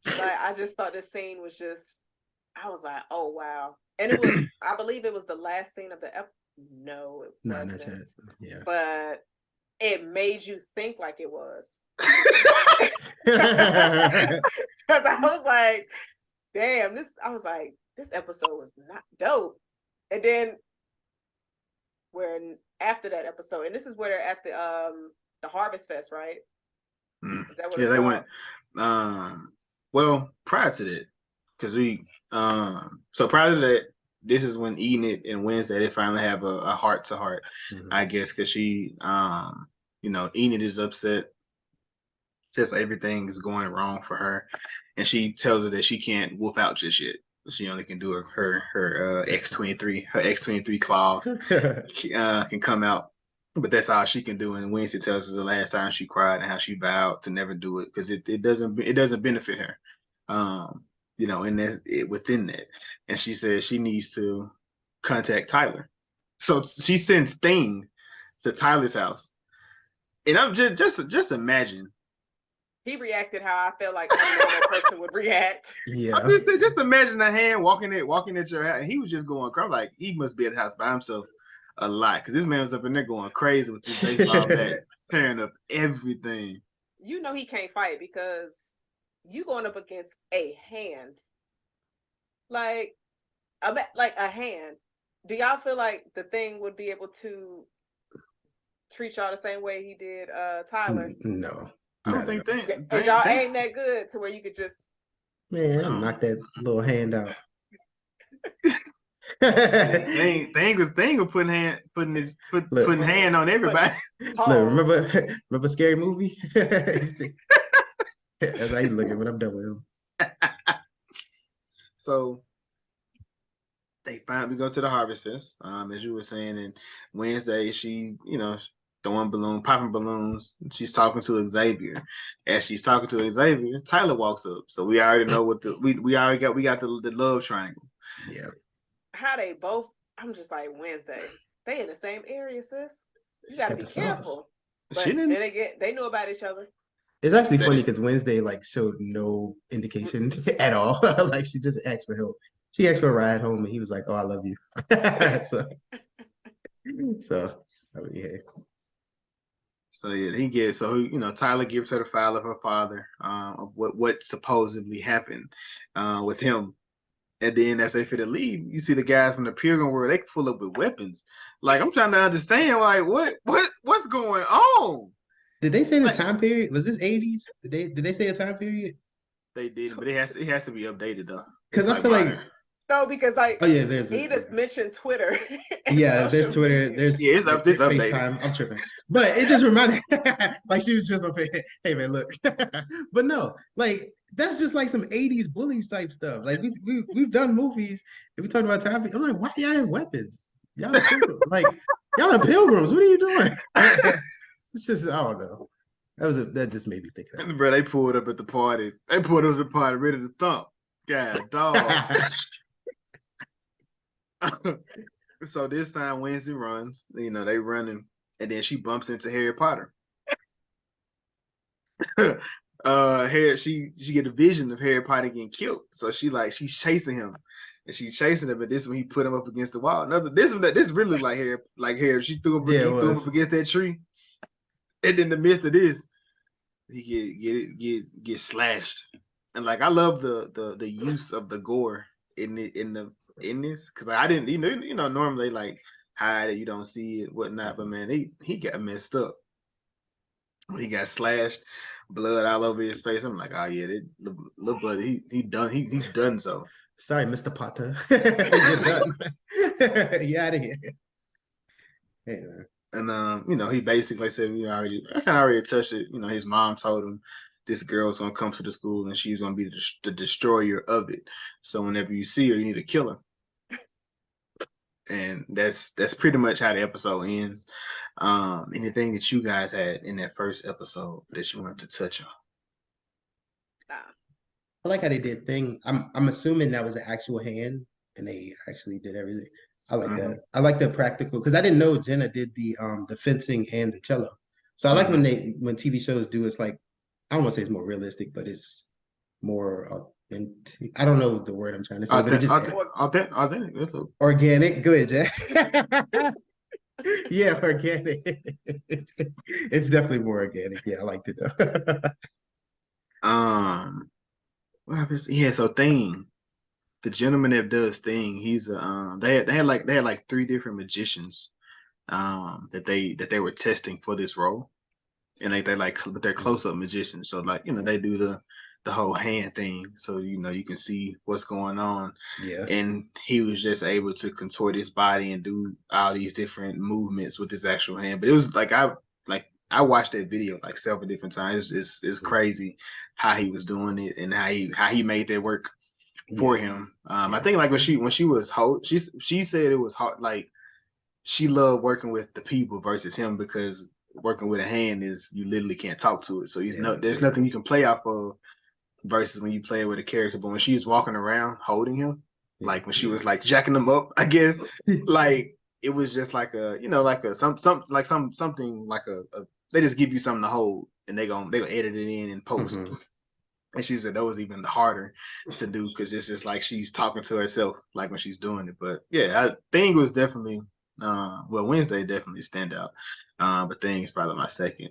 But I just thought this scene was I was like, oh wow. And it was, I believe it was the last scene of the episode. No, it wasn't. Yeah. But it made you think like it was. Because I was like, damn, this episode was not dope. And then after that episode, and this is where they're at the Harvest Fest, right? Is that what it's called? Went. Well, prior to that, because so prior to that, this is when Enid and Wednesday they finally have a heart to heart, I guess, because she Enid is upset. Just everything is going wrong for her, and she tells her that she can't wolf out just yet. She only can do her X-23, her X-23 claws can come out, but that's all she can do. And Wednesday tells us the last time she cried and how she vowed to never do it because it doesn't benefit her, and that's within that. And she says she needs to contact Tyler, so she sends Thing to Tyler's house, and I'm just imagine. He reacted how I felt like a normal person would react. Yeah. I'm just saying, just imagine a hand walking at your house, and he was just going crazy. Like he must be at the house by himself a lot because this man was up in there going crazy with his baseball bat, tearing up everything. You know he can't fight because you going up against a hand, like a hand. Do y'all feel like the Thing would be able to treat y'all the same way he did Tyler? No. I don't think that. Because y'all ain't that good to where you could just knock that little hand out. Thing was putting hand on everybody. Look, remember Scary Movie? That's how you looking when I'm done with him. So they finally go to the Harvest Fest, as you were saying, and Wednesday she, popping balloons. She's talking to Xavier. As she's talking to Xavier, Tyler walks up. So we already know what we got the love triangle. Yeah. How they both? I'm just like Wednesday. They in the same area, sis. You gotta be careful. But they knew about each other. It's actually funny because Wednesday showed no indication at all. Like she just asked for help. She asked for a ride home, and he was like, "Oh, I love you." Yeah. So yeah, Tyler gives her the file of her father, of what supposedly happened with him. And then as they fit to leave, you see the guys from the Pilgrim World, they pull up with weapons. Like I'm trying to understand, like what's going on? Did they say the time period? Was this 80s? Did they say a time period? They did, but it has to be updated though. Because I feel like because there's Edith mentioned Twitter. Yeah, there's Twitter. There's it's updated. FaceTime. I'm tripping, but it just reminded like she was just up here. Hey man, look, but no, like that's just like some '80s bullies type stuff. Like we've done movies and we talked about time. I'm like, why y'all have weapons? Y'all are pilgrims. Like y'all are pilgrims. What are you doing? It's just I don't know. That just made me think of that. Bro, they pulled up at the party. They pulled up at the party ready to thump. God, dog. So this time Wednesday runs, they running, and then she bumps into Harry Potter. She get a vision of Harry Potter getting killed. So she's chasing him. And she's chasing him, but this when he put him up against the wall. This really like Harry. She threw him up against that tree. And in the midst of this, he get slashed. And I love the use of the gore in this because I didn't normally hide it, you don't see it, whatnot, but man, he got messed up. He got slashed, blood all over his face. I'm like, oh yeah, little buddy, he's done so. Sorry, Mr. Potter. You're done. You out of here. Hey man. And he basically said I already touched it. His mom told him this girl's gonna come to the school and she's gonna be the destroyer of it. So whenever you see her, you need to kill her. And that's pretty much how the episode ends. Anything that you guys had in that first episode that you wanted to touch on? I like how they did Thing. I'm assuming that was an actual hand, and they actually did everything. I like that. I like the practical because I didn't know Jenna did the fencing and the cello. So I like when TV shows do it's like I don't want to say it's more realistic, but it's more authentic. I don't know the word I'm trying to say, but it just authentic. Organic. Good, Jack. Yeah, organic. It's definitely more organic. Yeah, I liked it though. What happens? Yeah, so Thing, the gentleman that does Thing, he's they had like 3 different magicians that they were testing for this role, and but they're close-up magicians, so they do the whole hand thing, so you can see what's going on. Yeah, and he was just able to contort his body and do all these different movements with his actual hand, but it was I watched that video like several different times. It's crazy how he was doing it and how he made that work for him. I think like when she was she said it was hard, like she loved working with the people versus him, because working with a hand is you literally can't talk to it. So there's nothing you can play off of versus when you play with a character. But when she's walking around holding him, like when she was like jacking him up, I guess, like it was just like a, like a something like a they just give you something to hold and they gonna edit it in and post. And she said that was even harder to do because it's just like she's talking to herself like when she's doing it. But yeah, Thing was definitely Wednesday definitely stand out. But Thing is probably my second.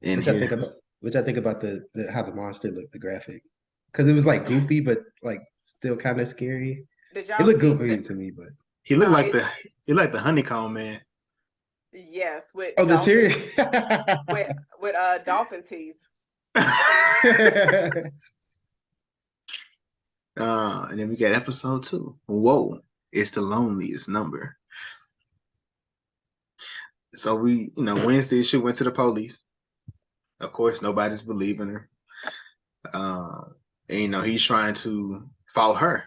Which I think about the how the monster looked, the graphic, because it was like goofy but like still kind of scary. Did It y'all looked think goofy that? to me, but he looked like the honeycomb man. Yes, with the dolphin, series. with dolphin teeth. And then we got episode 2. Whoa, it's the loneliest number. So we, Wednesday she went to the police. Of course, nobody's believing her. And he's trying to fault her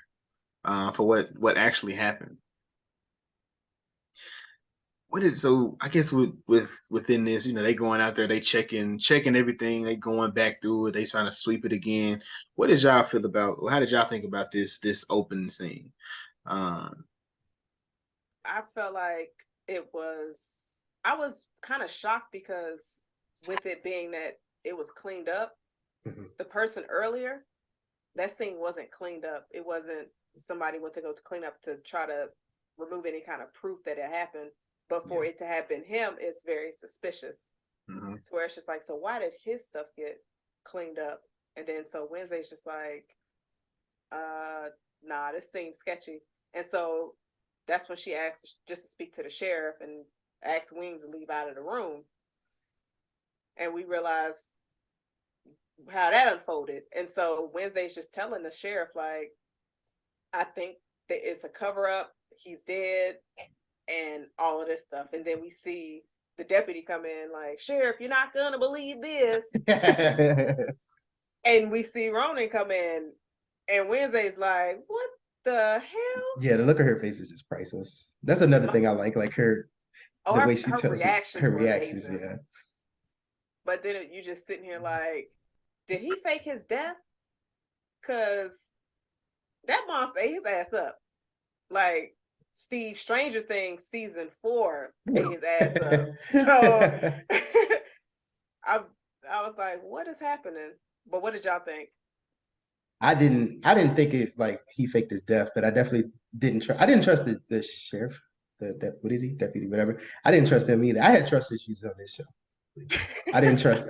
for what actually happened. So I guess within this, they going out there, they checking everything, they going back through it, they trying to sweep it again. What did y'all feel about, or how did y'all think about this opening scene? I felt like I was kind of shocked because with it being that it was cleaned up, the person earlier, that scene wasn't cleaned up. It wasn't somebody went to go to clean up to try to remove any kind of proof that it happened. But for it to have been him, it's very suspicious. To where it's just like, so why did his stuff get cleaned up? And then so Wednesday's just like, nah, this seems sketchy. And so that's when she asked just to speak to the sheriff and asked Wings to leave out of the room. And we realized how that unfolded. And so Wednesday's just telling the sheriff, like, I think that it's a cover up. He's dead. And all of this stuff. And then we see the deputy come in like, Sheriff, you're not going to believe this. And we see Ronan come in and Wednesday's like, what the hell? Yeah, the look of her face is just priceless. That's another thing I like her, the way she tells her reactions. Yeah. But then you just sitting here like, did he fake his death? Because that monster ate his ass up. Like, Steve Stranger Things season 4 ate his ass up. So I was like, what is happening? But what did y'all think? I didn't think it like he faked his death, but I definitely didn't trust. I didn't trust the sheriff, what is he, deputy, whatever. I didn't trust him either. I had trust issues on this show. I didn't trust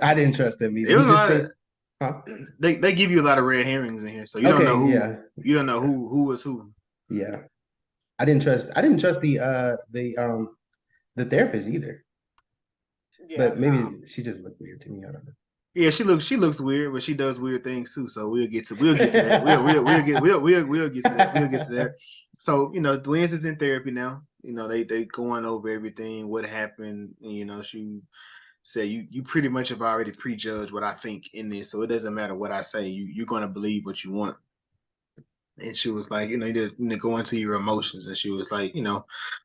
him either. It was they give you a lot of red herrings in here, so you don't know who. Yeah. You don't know who was who. Yeah. I didn't trust the therapist either. Yeah, but maybe she just looked weird to me. I don't know. Yeah, she looks weird, but she does weird things too. So we'll get to that. We'll get to that. So Dwayne's is in therapy now. They going over everything, what happened. And, she said you pretty much have already prejudged what I think in this, so it doesn't matter what I say. You're gonna believe what you want. And she was like, you need to go into your emotions. And she was like,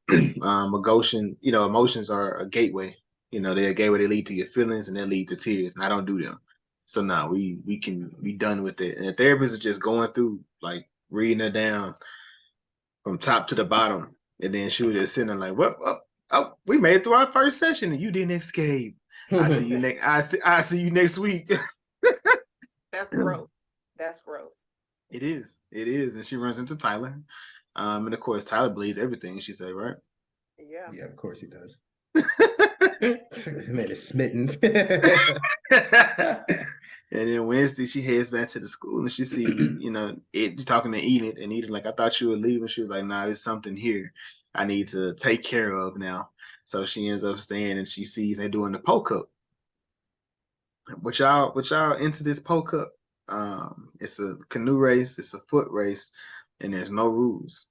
emotions are a gateway. They're a gateway. They lead to your feelings and they lead to tears. And I don't do them. So now we can be done with it. And the therapist is just going through, like, reading her down from top to the bottom. And then she was just sitting there like, well, we made it through our first session and you didn't escape. I see you next. I see you next week. That's growth. That's growth. It is. And she runs into Tyler. And of course, Tyler believes everything she said, right? Yeah. Yeah, of course he does. Man is smitten. And then Wednesday, she heads back to the school and she see, talking to Enid. And Enid, like, I thought you were leaving. She was like, nah, there's something here I need to take care of now. So she ends up staying and she sees they're doing the Poe Cup. What y'all into this Poe Cup? It's a canoe race, it's a foot race, and there's no rules.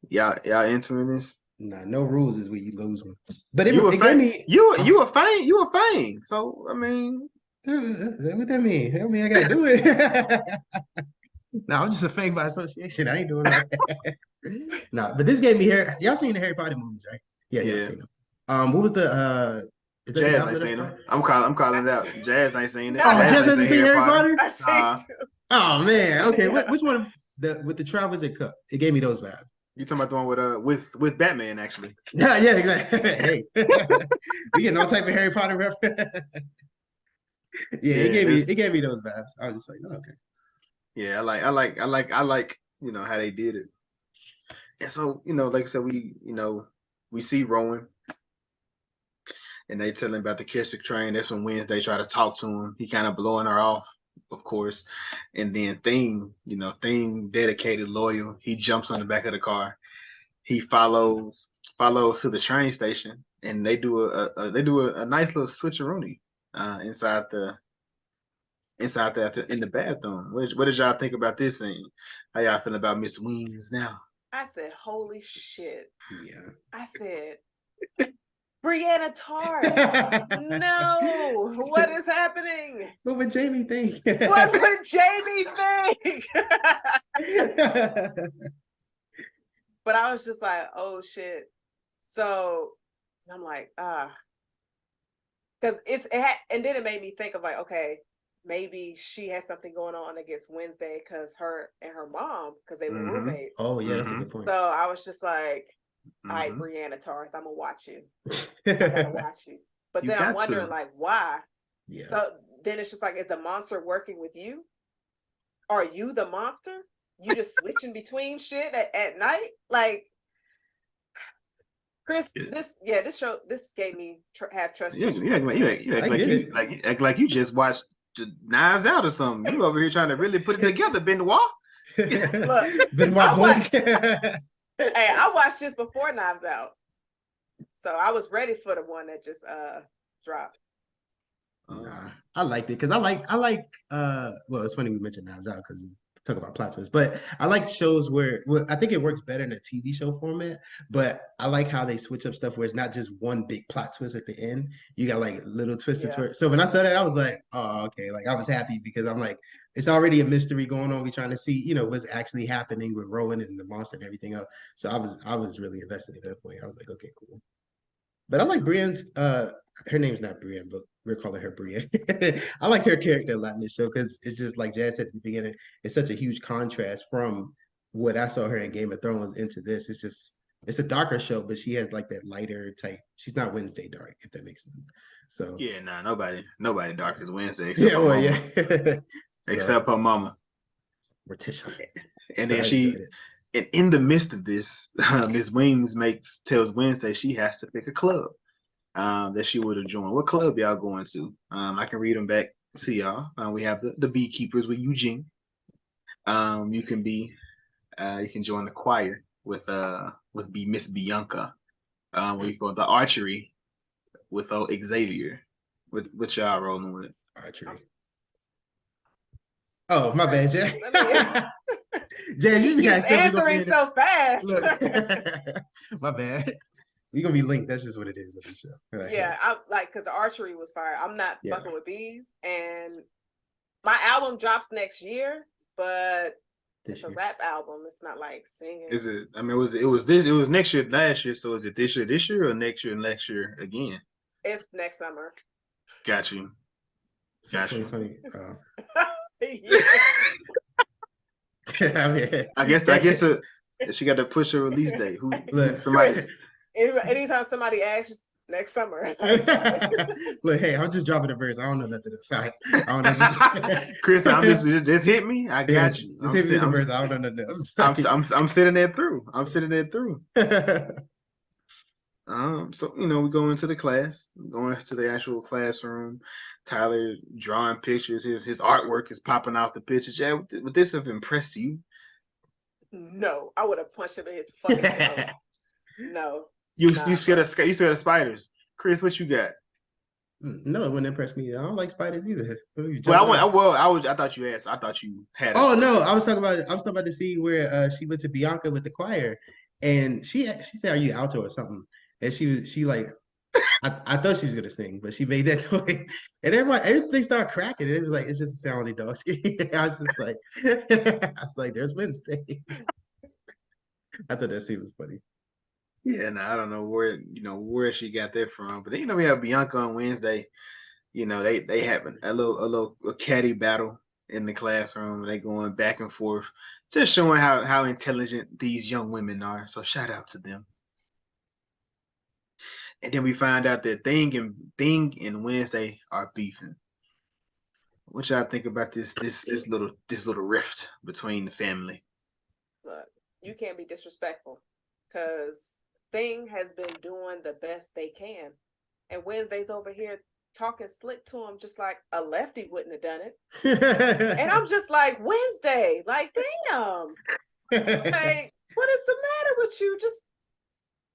Y'all entering this? Nah, no rules is where you lose one. But You a it gave fan? me You a fan? You a fan? So I mean, what that mean? That mean I gotta do it. No, I'm just a fan by association. I ain't doing all that. No, but this gave me Harry. Y'all seen the Harry Potter movies, right? Yeah, y'all yeah. seen them. What was the is that the Jazz ain't Goblet of seen them. Fire? I'm calling it out. Jazz ain't seen it. No. Oh, Jazz Jess ain't hasn't seen seen Harry Harry Potter. Potter? I see too. Oh man. Okay. Which one with the Travelers Cup? It gave me those vibes. You talking about the one with Batman actually? Yeah, exactly. Hey. We get no type of Harry Potter reference. Yeah, Yeah, it gave me those vibes. I was just like, oh, okay. yeah. I like how they did it. And so like I said, we see Rowan, and they tell him about the Keswick train. That's when Wednesday try to talk to him. He kind of blowing her off, of course. And then Thing dedicated, loyal. He jumps on the back of the car. He follows to the train station, and they do a nice little switcheroony inside in the bathroom. What did y'all think about this scene? How y'all feel about Miss Weems now? I said, holy shit. Yeah. I said, Brienne of Tarth. No, what is happening? What would Jamie think? What would Jamie think? But I was just like, oh shit. So I'm like, because and then it made me think of like, okay, maybe she has something going on against Wednesday because her and her mom, because they were roommates. Oh yeah, that's a good point. So I was just like, all right, Brienne of Tarth, I'm gonna watch you. I gotta watch you. But then I'm wondering like why. Yeah. So then it's just like, is the monster working with you? Are you the monster? You just switching between shit at night? Like, Chris, this gave me have trust issues. You act like you just watched Knives Out or something. You over here trying to really put it together, Benoit. Look, Benoit hey, I watched this before Knives Out, so I was ready for the one that just dropped. Nah, I liked it because I like well, it's funny we mentioned Knives Out because we talk about plot twists, but I like shows where I think it works better in a TV show format, but I like how they switch up stuff where it's not just one big plot twist at the end. You got like little twists and turns. So when I saw that, I was like, oh, okay. Like I was happy because I'm like, it's already a mystery going on. We're trying to see, what's actually happening with Rowan and the monster and everything else. So I was really invested at that point. I was like, okay, cool. But I like Brienne's her name's not Brienne, but we're calling her Brienne. I like her character a lot in this show because it's just like Jazz said at the beginning, it's such a huge contrast from what I saw her in Game of Thrones into this. It's a darker show, but she has like that lighter type. She's not Wednesday dark, if that makes sense. So yeah, nobody dark as Wednesday except except her mama. Morticia. And then and in the midst of this, Miss Wings tells Wednesday she has to pick a club that she would have joined. What club y'all going to? I can read them back to y'all. We have the Beekeepers with Eugene. You can join the choir with Miss Bianca. We go the archery with Xavier. What y'all rolling with? Archery. Oh, my bad, Jay. Jay, you just got answering so fast. Look, my bad. We're gonna be linked. That's just what it is on the show. Right. Yeah, I like because the archery was fire. I'm not fucking with bees, and my album drops next year, but it's a rap album. It's not like singing. Is it? I mean, it was next year, last year. So is it this year, or next year again? It's next summer. Got you. 2020. I guess she got to push her release date. Anytime somebody asks, next summer. Look, hey, I'm just dropping the verse. I don't know nothing else. I don't know. Chris, I'm just hit me. I got you. Just hit me with the verse. I don't know nothing else. I'm sitting there through. So we go into the class, going to the actual classroom. Tyler drawing pictures. His artwork is popping off the pictures. Yeah, would this have impressed you? No, I would have punched him in his fucking mouth. No. You scared of spiders, Chris? What you got? No, it wouldn't impress me. I don't like spiders either. I thought you asked. I thought you had. Oh no, I was talking about the scene where she went to Bianca with the choir, And she said, "Are you alto or something?" And she like I thought she was gonna sing, but she made that noise, and everything started cracking. And it was like it's just a sound only dog skin. I was just like, I was like, "There's Wednesday." I thought that scene was funny. Yeah, no, I don't know where she got that from, but we have Bianca on Wednesday. They having a catty battle in the classroom. They going back and forth, just showing how intelligent these young women are. So shout out to them. And then we find out that Thing and Wednesday are beefing. What y'all think about this little rift between the family? Look, you can't be disrespectful because Thing has been doing the best they can, and Wednesday's over here talking slick to him, just like a lefty wouldn't have done it. And I'm just like, Wednesday, like, damn, like, what is the matter with you?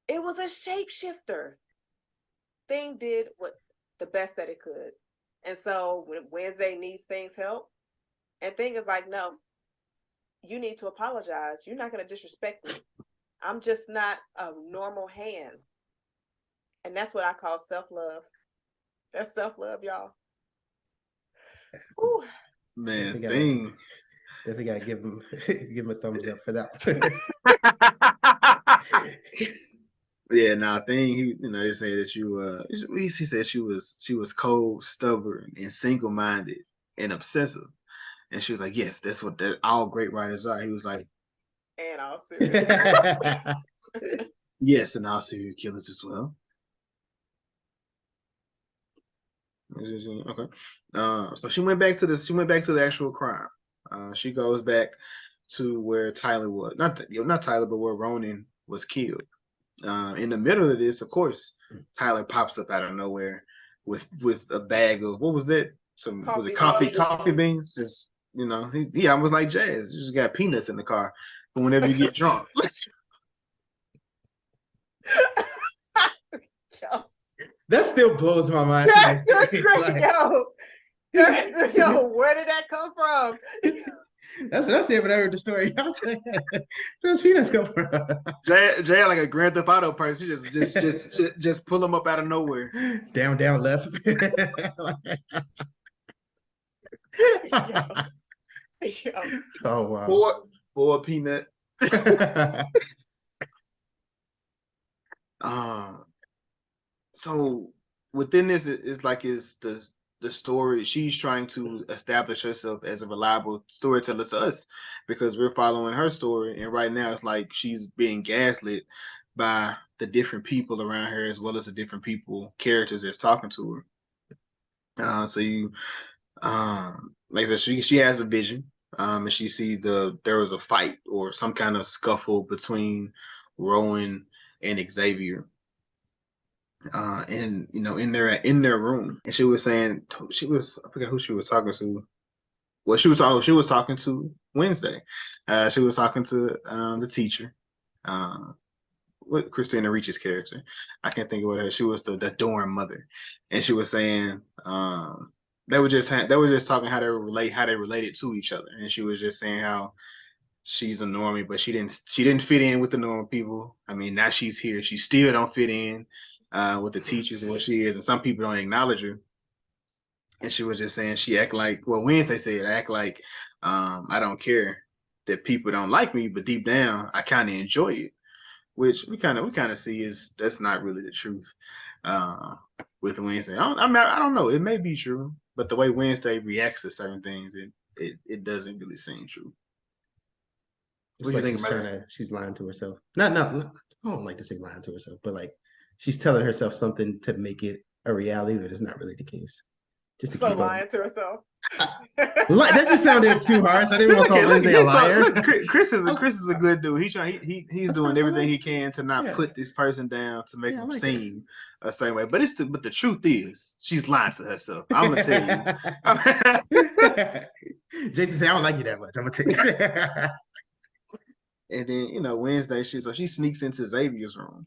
It was a shapeshifter. Thing did the best that it could. And so when Wednesday needs Thing's help, and Thing is like, no, you need to apologize. You're not going to disrespect me. I'm just not a normal hand. And that's what I call self-love. That's self-love, y'all. Ooh. Man, Thing. Definitely gotta give him a thumbs up for that. Yeah, nah, Thing. He said that he said she was cold, stubborn, and single-minded and obsessive. And she was like, yes, that's what all great writers are. He was like, and all serial killers. Yes, and all serial killers as well. Okay. So she went back to the actual crime. She goes back to where Tyler was. Not Tyler, but where Ronan was killed. In the middle of this, of course, Tyler pops up out of nowhere with a bag of, what was that? Coffee beans? Just he almost like Jazz. You just got peanuts in the car for whenever you get drunk. That still blows my mind. That's still crazy, yo, where did that come from? That's what I said when I heard the story. I was like, where does peanuts come from? Jay like a Grand Theft Auto person. Just pull them up out of nowhere. Down, left. Yo. Oh wow. For a peanut. So within this is the story. She's trying to establish herself as a reliable storyteller to us because we're following her story, and right now it's like she's being gaslit by the different people around her as well as the different characters that's talking to her. Like I said, she has a vision, and she sees there was a fight or some kind of scuffle between Rowan and Xavier. And in their room, and she was saying I forgot who she was talking to. Well, she was talking to Wednesday. She was talking to the teacher, what Christina Ricci's character. I can't think of what her. She was the dorm mother, and she was saying they were just talking how they related to each other, and she was just saying how she's a normie, but she didn't fit in with the normal people. I mean, now she's here, she still don't fit in with the teachers and what she is, and some people don't acknowledge her. And she was just saying Wednesday said, act like I don't care that people don't like me, but deep down I kind of enjoy it, which we kind of see that's not really the truth with Wednesday. I don't know, it may be true, but the way Wednesday reacts to certain things, it doesn't really seem true. What do you think about that? She's lying to herself. Not, I don't like to say lying to herself, but like she's telling herself something to make it a reality, but it's not really the case. Just to keep lying to herself. That just sounded too harsh. I didn't want to call Wednesday a liar. Chris is a good dude. He's doing everything he can to not put this person down to make him seem a certain way. But the truth is she's lying to herself. I'm gonna tell you. Jason said, I don't like you that much. I'm gonna tell you. And then Wednesday she sneaks into Xavier's room,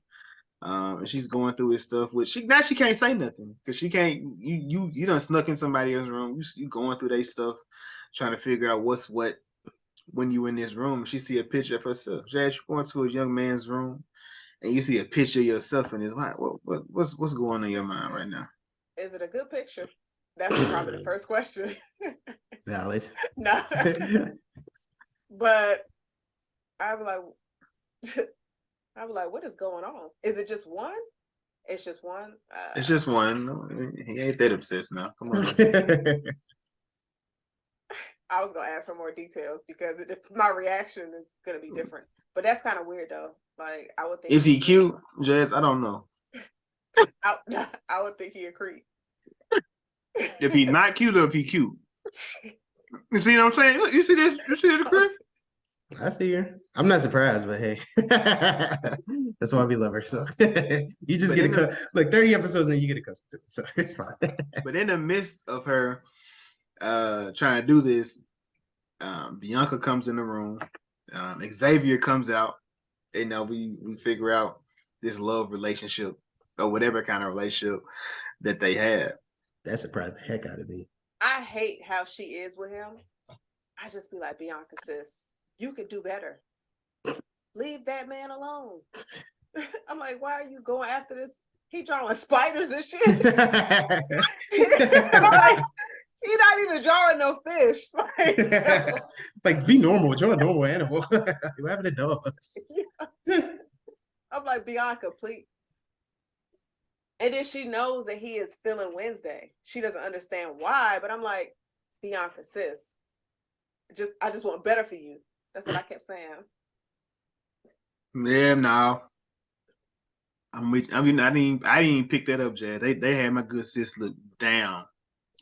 and she's going through his stuff. She can't say nothing because she can't. You done snuck in somebody else's room. You going through their stuff, trying to figure out what's what when you in this room, she see a picture of herself. Jazz, you go into a young man's room and you see a picture of yourself in his mind. What's going on in your mind right now? Is it a good picture? That's probably the first question. Valid. No. But I was like, what is going on? Is it just one? It's just one. It's just one. He ain't that obsessed now. Come on. I was gonna ask for more details because my reaction is gonna be different. But that's kind of weird though. Like I would think. Is he cute, Jazz? I don't know. I would think he a creep. If he's not cute or if he cute. You see what I'm saying? Look, you see this? You see this, Chris? I see her. I'm not surprised, but hey, that's why we love her. So you just get a like 30 episodes and you get accustomed to it, so it's fine. But in the midst of her trying to do this, Bianca comes in the room. Xavier comes out. And now we figure out this love relationship or whatever kind of relationship that they have. That surprised the heck out of me. I hate how she is with him. I just be like, Bianca, sis, you could do better. Leave that man alone. I'm like, why are you going after this? He drawing spiders and shit. Like, he's not even drawing no fish. Like be normal, draw a normal animal. You having a dog. Yeah. I'm like, Bianca, please. And then she knows that he is feeling Wednesday. She doesn't understand why, but I'm like, Bianca, sis, I just want better for you. That's what I kept saying. Yeah, no. I didn't pick that up, Jazz. They had my good sis look down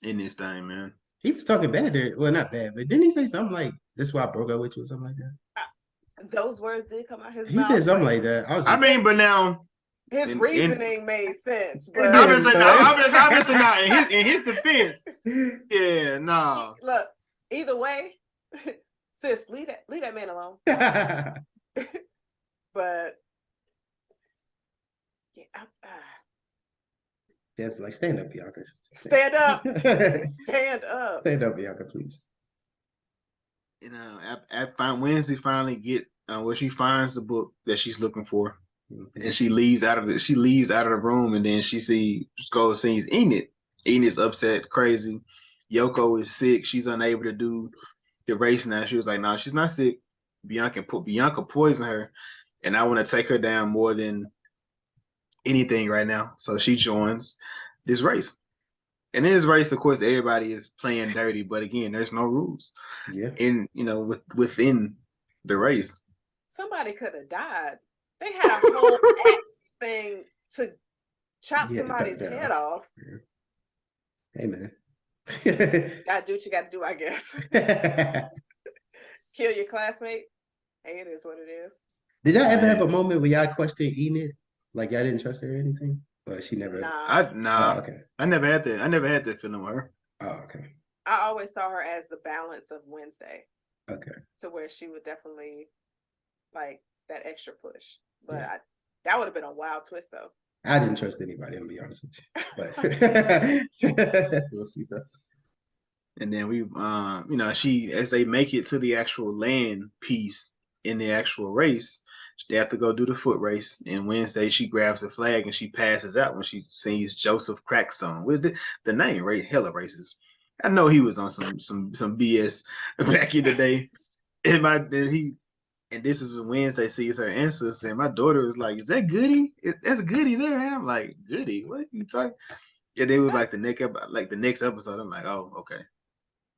in this thing, man. He was talking bad there. Well, not bad, but didn't he say something like, "This is why I broke up with you" or something like that? Those words did come out his he mouth. He said something like that. But now his reasoning made sense. But obviously not. In his defense, yeah, no. Look, either way, sis, leave that man alone. But yeah, That's like stand up, Bianca. Stand up. Stand up. Stand up, Bianca, please. You know, at Wednesday finally get where she finds the book that she's looking for, and she leaves out of the room, and then she sees Enid. Enid's upset, crazy. Yoko is sick. She's unable to do the race now. She was like, "No, she's not sick. Bianca poisoned her, and I want to take her down more than anything right now." So she joins this race. And in this race, of course, everybody is playing dirty, but again, there's no rules. Yeah. Within the race. Somebody could have died. They had a whole axe thing to chop somebody's head off. Hey man. Gotta do what you gotta do, I guess. Kill your classmate. Hey, it is what it is. Did y'all ever have a moment where y'all questioned Enid? Like y'all didn't trust her or anything? Or she never Nah. Okay. I never had that feeling with her. Oh, okay. I always saw her as the balance of Wednesday. Okay. To where she would definitely like that extra push. But that would have been a wild twist though. I didn't trust anybody, I'm gonna be honest with you. But we'll see though. And then we as they make it to the actual land piece in the actual race, they have to go do the foot race. And Wednesday, she grabs the flag and she passes out when she sees Joseph Crackstone. With the name, right? Hella racist. I know he was on some BS back in the day. And this is when Wednesday sees her ancestor, and my daughter was like, "Is that Goody? That's Goody there?" And I'm like, "Goody? What are you talking?" And it was like the next episode. I'm like, "Oh, okay."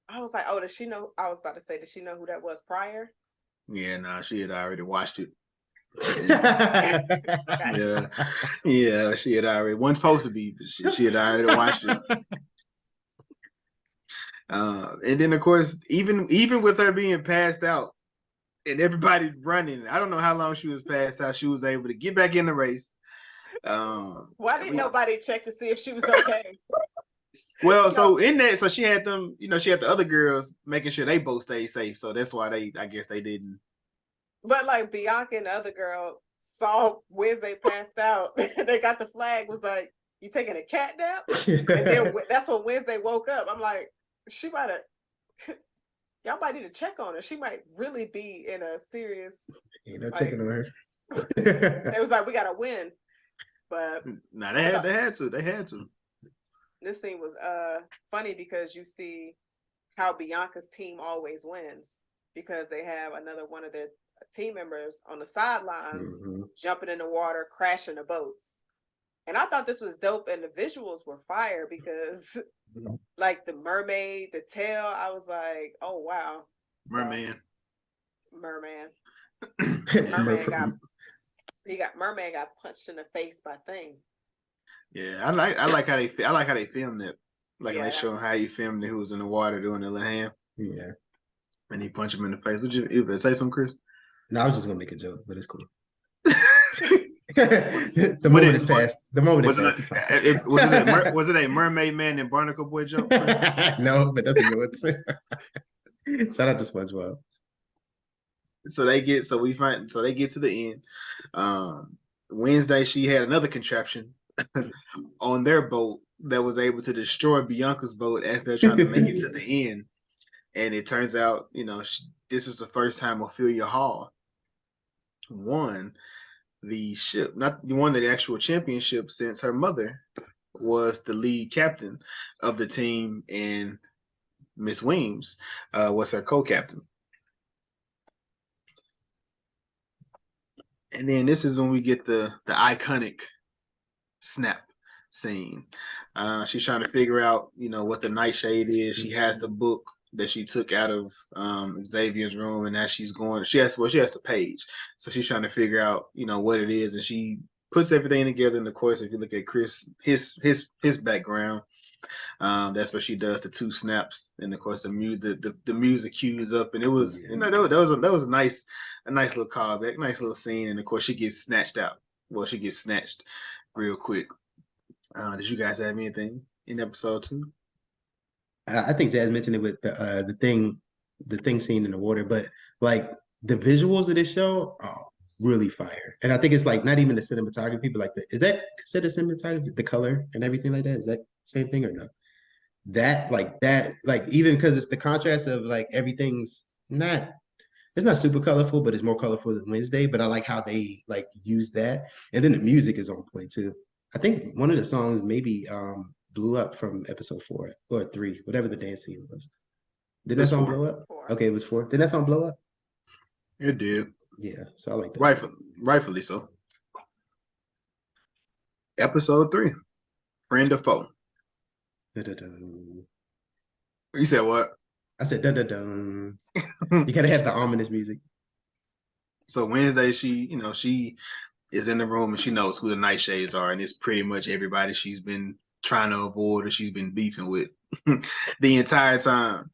I was like, "Oh, does she know?" I was about to say, "Did she know who that was prior?" Yeah, nah, she had already watched it. Gotcha. Yeah, she had already. Wasn't supposed to be, but she had already watched it. And then, of course, even with her being passed out and everybody running, I don't know how long she was passed out. She was able to get back in the race. Why didn't nobody check to see if she was okay? Well, so in that, so she had them, she had the other girls making sure they both stayed safe. So that's why I guess they didn't. But like Bianca and the other girl saw Wednesday passed out. They got the flag, was like, "You taking a cat nap?" And then that's when Wednesday woke up. I'm like, she might have. y'all might need to check on her. She might really be in a serious. Checking on her. It was like, we gotta win. But nah, they had to. This scene was funny because you see how Bianca's team always wins because they have another one of their team members on the sidelines jumping in the water, crashing the boats. And I thought this was dope, and the visuals were fire because like the mermaid, the tail, I was like, oh wow. Merman got punched in the face by Thing. Yeah, I like how they filmed it. Like they show how you filmed it, who was in the water doing the little hand. Yeah. And he punched him in the face. Would you say something, Chris? No, I was just gonna make a joke, but it's cool. The moment is past. The moment is past. Was it a mermaid man and barnacle boy joke? No, but that's a good one to say. Shout out to SpongeBob. So they get to the end. Wednesday, she had another contraption on their boat that was able to destroy Bianca's boat as they're trying to make it to the end. And it turns out, this was the first time Ophelia Hall won the ship, not won the actual championship, since her mother was the lead captain of the team and Miss Weems was her co-captain. And then this is when we get the iconic snap scene. She's trying to figure out, what the Nightshade is. She has the book that she took out of Xavier's room, and as she's going, she has the page. So she's trying to figure out, what it is, and she puts everything together. And of course, if you look at Chris, his background, that's what she does, the two snaps, and of course the music cues up, and it was that was a nice little callback, nice little scene, and of course she gets snatched out. Well, she gets snatched real quick. Did you guys have anything in episode 2? I think Jazz mentioned it with the thing scene in the water, but like the visuals of this show are really fire. And I think it's like not even the cinematography, people like is that considered cinematography? The color and everything like that, is that same thing or no? That even because it's the contrast of like everything's it's not super colorful, but it's more colorful than Wednesday. But I like how they like use that, and then the music is on point too. I think one of the songs maybe blew up from episode 4 or 3, whatever the dance scene was. Did that song blow up? 4. Okay, it was 4. Did that song blow up? It did. Yeah, so I like that. Rightfully so. Episode 3, Friend or Foe. Dun-dun-dun. You said what? I said dun dun dun. You gotta have the ominous music. So Wednesday, she is in the room and she knows who the Nightshades are, and it's pretty much everybody she's been trying to avoid or she's been beefing with the entire time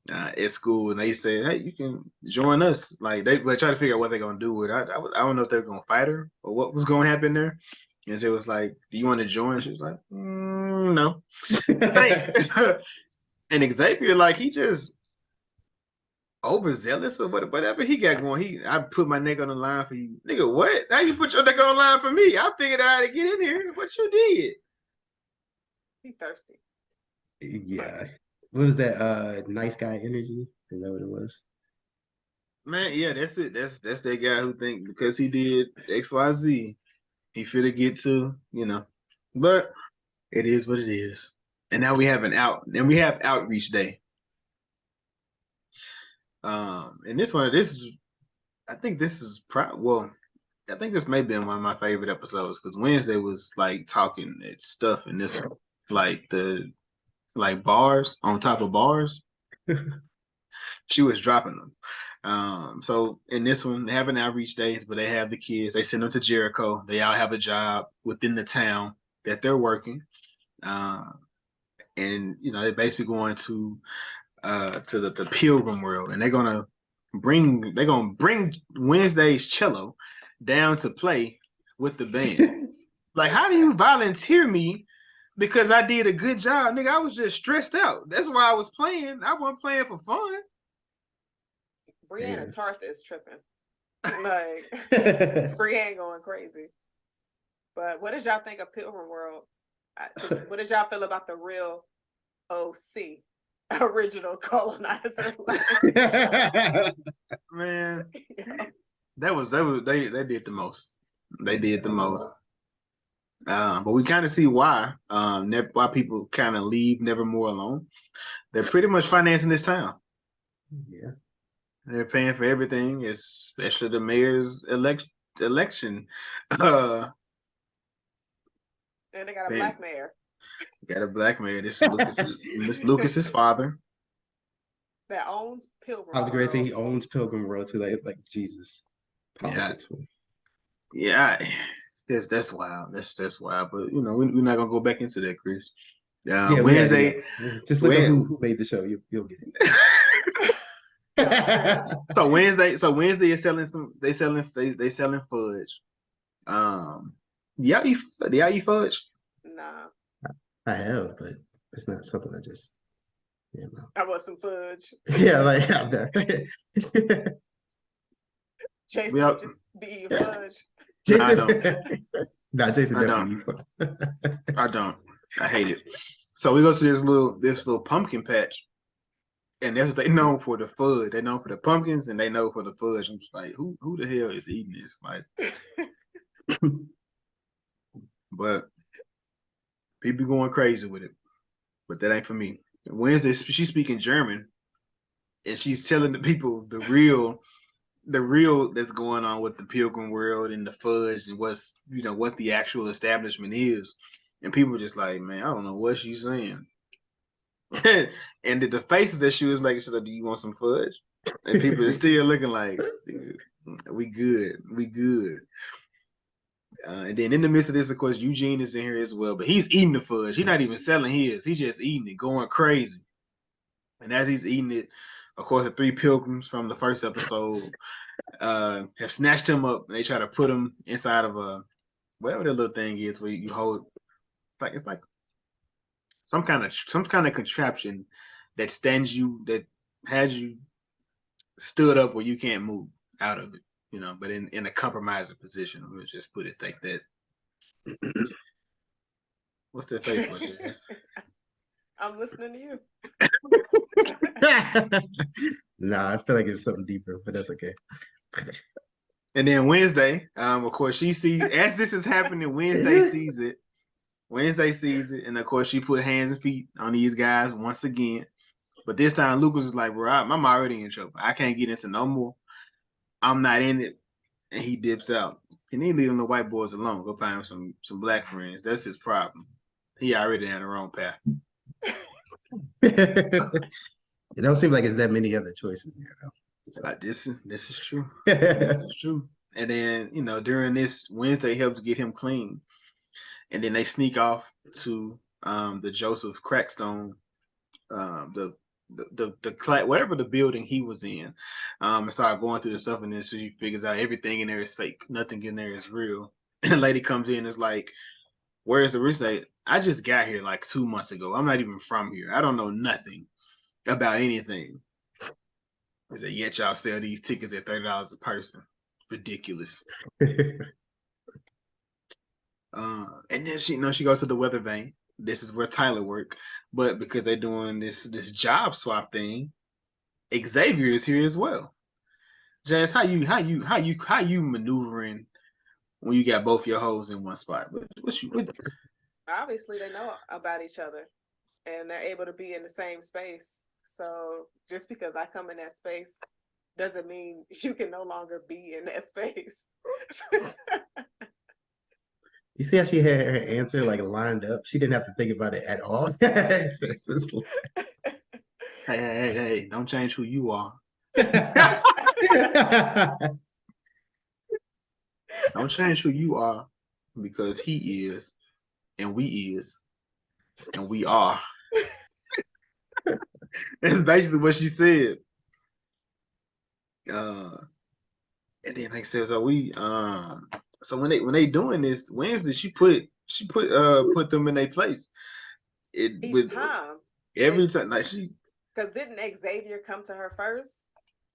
at school. And they said, "Hey, you can join us." Like they try to figure out what they're gonna do with her. I don't know if they're gonna fight her or what was gonna happen there. And she was like, "Do you want to join?" She was like, "No, thanks." And Xavier, like, he just overzealous or whatever he got going. I put my neck on the line for you. Nigga, what? How you put your neck on the line for me? I figured out how to get in here. What you did? He thirsty. Yeah. What was that? Nice guy energy? Is that what it was? Man, yeah, that's it. That's that guy who think because he did XYZ, he finna get to, But it is what it is. And now we have outreach day. And I think this may be one of my favorite episodes because Wednesday was like talking at stuff in this one, like bars on top of bars. She was dropping them. So in this one, they have an outreach day, but they have the kids. They send them to Jericho. They all have a job within the town that they're working. And they're basically going to the pilgrim world, and they're gonna bring Wednesday's cello down to play with the band. Like, how do you volunteer me because I did a good job? Nigga, I was just stressed out. That's why I was playing. I wasn't playing for fun. Brienne of Tarth is tripping. Like Brienne going crazy. But what did y'all think of Pilgrim World? What did y'all feel about the real OC? original colonizer. Man, Yeah. they did the most. They did the most. But we kind of see why why people kind of leave Nevermore alone. They're pretty much financing this town. Yeah. They're paying for everything, especially the mayor's election. Uh, And they got a man, black mayor got a black mayor. This is Miss Lucas's father. that owns Pilgrim. I was going to say World. he owns Pilgrim World too. Like Jesus. Yeah. Politics. Yeah, that's wild. That's wild. But you know, we're not gonna go back into that, Chris. Yeah, Wednesday. Just look up who made the show. You'll get it. So Wednesday is selling they selling fudge. Yeah, you fudge. Nah, I have, but it's not something I just, I want some fudge. Yeah, like I'm done. Jason Yep. just be eating fudge. Jason, I don't. nah, Jason I definitely don't. eat fudge. I don't. I hate it. So we go to this little pumpkin patch, and that's what they know for, the fudge. They know for the pumpkins, and they know for the fudge. I'm just like, who the hell is eating this? Like, but people going crazy with it. But that ain't for me. Wednesday, she's speaking German, and she's telling the people the real that's going on with the Pilgrim World and the fudge and what the actual establishment is. And people are just like, man, I don't know what she's saying. And the faces that she was making, she's like, do you want some fudge? And people are still looking like, we good. And then in the midst of this, of course, Eugene is in here as well, but he's eating the fudge. He's not even selling his. He's just eating it, going crazy. And as he's eating it, of course, the three pilgrims from the first episode have snatched him up, and they try to put him inside of a whatever the little thing is where you hold. It's like some kind of contraption that that has you stood up where you can't move out of it, but in a compromising position. We'll just put it like that. What's that face for, Jess? I'm listening to you. Nah, I feel like it's something deeper, but that's okay. And then Wednesday, of course, she sees as this is happening. Wednesday sees it, and of course, she put hands and feet on these guys once again. But this time, Lucas is like, "Bro, I'm already in trouble. I can't get into no more. I'm not in it." And he dips out. And he leaving the white boys alone. Go find some black friends. That's his problem. He already on the wrong path. It don't seem like it's that many other choices there, though. So. This is true. This is true. And then during this, Wednesday helps get him clean, and then they sneak off to the Joseph Crackstone, the whatever the building he was in, and start going through the stuff, and then so he figures out everything in there is fake, nothing in there is real. And the lady comes in and is like, "Where's the real estate? I just got here like 2 months ago. I'm not even from here. I don't know nothing about anything." I said, "Yet y'all sell these tickets at $30 a person. Ridiculous." And then she goes to the weather vane. This is where Tyler worked, but because they're doing this job swap thing, Xavier is here as well. Jazz, how you maneuvering when you got both your hoes in one spot? What? Obviously, they know about each other, and they're able to be in the same space. So just because I come in that space doesn't mean you can no longer be in that space. You see how she had her answer like lined up? She didn't have to think about it at all. Hey, don't change who you are. Don't change who you are, because he is, and we is, and we are. That's basically what she said. And then like I said, so when they doing this Wednesday, she put them in their place. Each time. Every time, like she. Because didn't Xavier come to her first?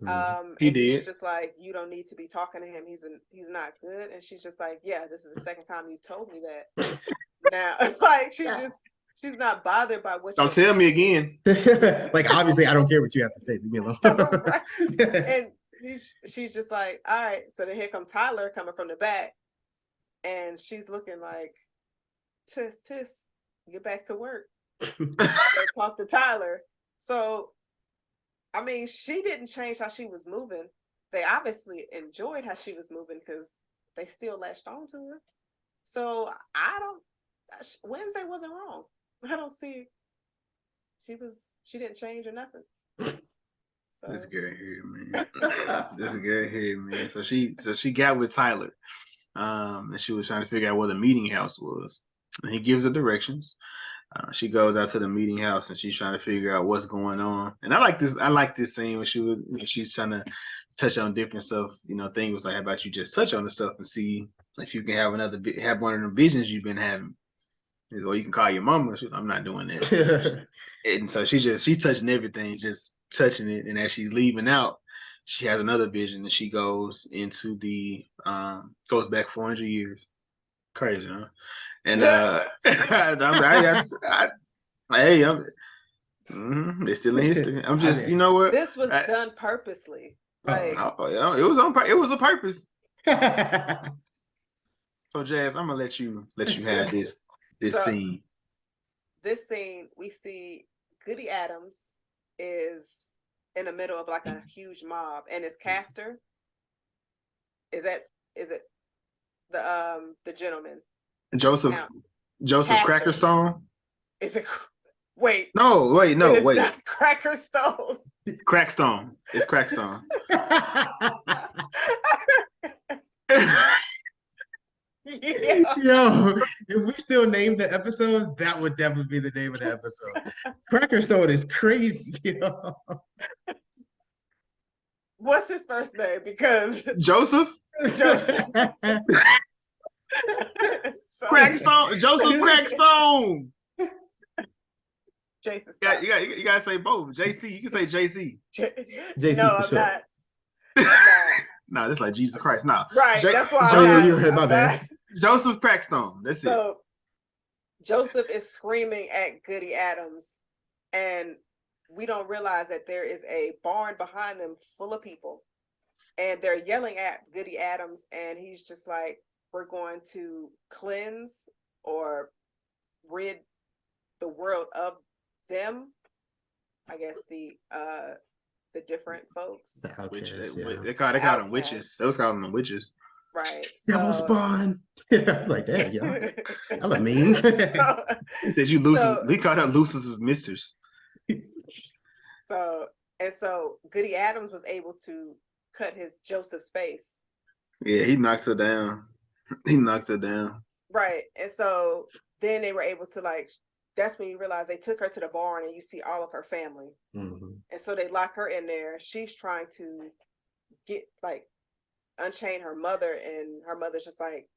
He and did. He was just like, you don't need to be talking to him. He's not good. And she's just like, yeah, this is the second time you told me that. Now, like she just she's not bothered by what Don't you're tell me saying. again. Like, obviously, I don't care what you have to say. Leave me alone. Right. And she's just like, all right. So then here come Tyler coming from the back, and she's looking like, tis, get back to work. Go talk to Tyler. So, I mean, she didn't change how she was moving. They obviously enjoyed how she was moving because they still latched on to her. So Wednesday wasn't wrong. I don't see. She didn't change or nothing. So This girl here, man. This girl here, man. So she got with Tyler. And she was trying to figure out where the meeting house was. And he gives her directions. She goes out to the meeting house and she's trying to figure out what's going on. And I like this scene when she's trying to touch on different stuff. You know, thing was like, how about you just touch on the stuff and see if you can have one of the visions you've been having. Or you can call your mama. I'm not doing that. And so she's touching everything, just touching it. And as she's leaving out, she has another vision and she goes into goes back 400 years. Crazy, huh? And they're still in history. I'm just, you know what? This was done purposely. Like it was a purpose. So Jazz, I'm gonna let you have this scene. This scene, we see Goody Addams is in the middle of like a huge mob, and his caster is it the gentleman Joseph Crackerstone? Is it? Wait. No, wait. Not Crackerstone. Crackstone. It's Crackstone. Yeah. Yo, if we still name the episodes, that would definitely be the name of the episode. Crackerstone is crazy. Yo. What's his first name? Because Joseph. Crackstone. Joseph Crackstone. Jason. You gotta say both. JC. You can say JC. JC no, for I'm sure. not. I'm not. No, this like Jesus Christ. No. Right. That's why you're right, my bad. Joseph Crackstone. That's it. So Joseph is screaming at Goody Addams, and we don't realize that there is a barn behind them full of people, and they're yelling at Goody Addams, and he's just like, we're going to cleanse or rid the world of them. I guess the different folks. The outcasts, They call them witches. Those call them witches. Right. Devil spawn. Like that, yo. I look mean. He said you loses. We call that losers with misters. So Goody Addams was able to cut his Joseph's face. Yeah, he knocks her down. Right. And so then they were able to that's when you realize they took her to the barn and you see all of her family. Mm-hmm. And so they lock her in there. She's trying to unchain her mother, and her mother's just like,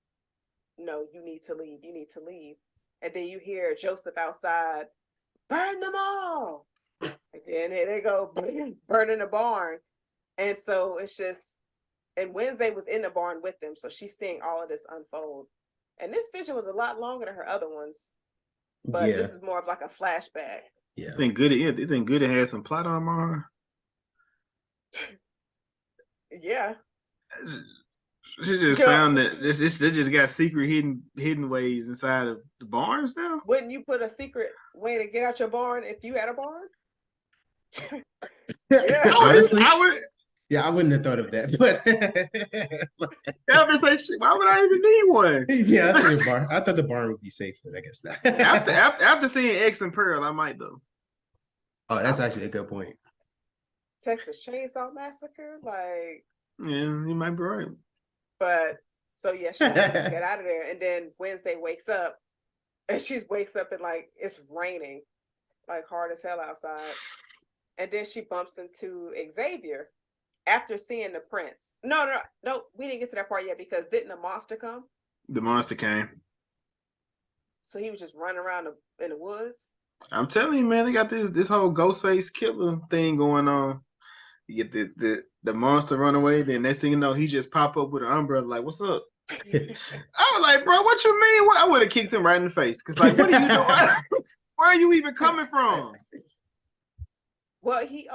no, you need to leave. And then you hear Joseph outside, burn them all. And then here they go, burning the barn. And so it's just, and Wednesday was in the barn with them. So she's seeing all of this unfold. And this vision was a lot longer than her other ones. But this is more of like a flashback. Yeah. You think Goody had some plot armor? Yeah. She just found that they just got secret hidden ways inside of the barns now. Wouldn't you put a secret way to get out your barn if you had a barn? Yeah, honestly, I wouldn't have thought of that. But why would I even need one? Yeah, I thought the barn would be safe, but I guess not. after seeing X and Pearl, I might though. Oh, that's actually a good point. Texas Chainsaw Massacre, yeah, you might be right. But so yeah, she get out of there, and then Wednesday wakes up, and she wakes up and it's raining, hard as hell outside, and then she bumps into Xavier after seeing the prince. No, we didn't get to that part yet because didn't the monster come? The monster came. So he was just running around in the woods. I'm telling you, man, they got this whole Ghostface killer thing going on. You get the monster run away, then next thing you know, he just pop up with an umbrella, like, what's up? I was like, bro, what you mean? I would have kicked him right in the face. Cause what are you doing? Where are you even coming from? Well, he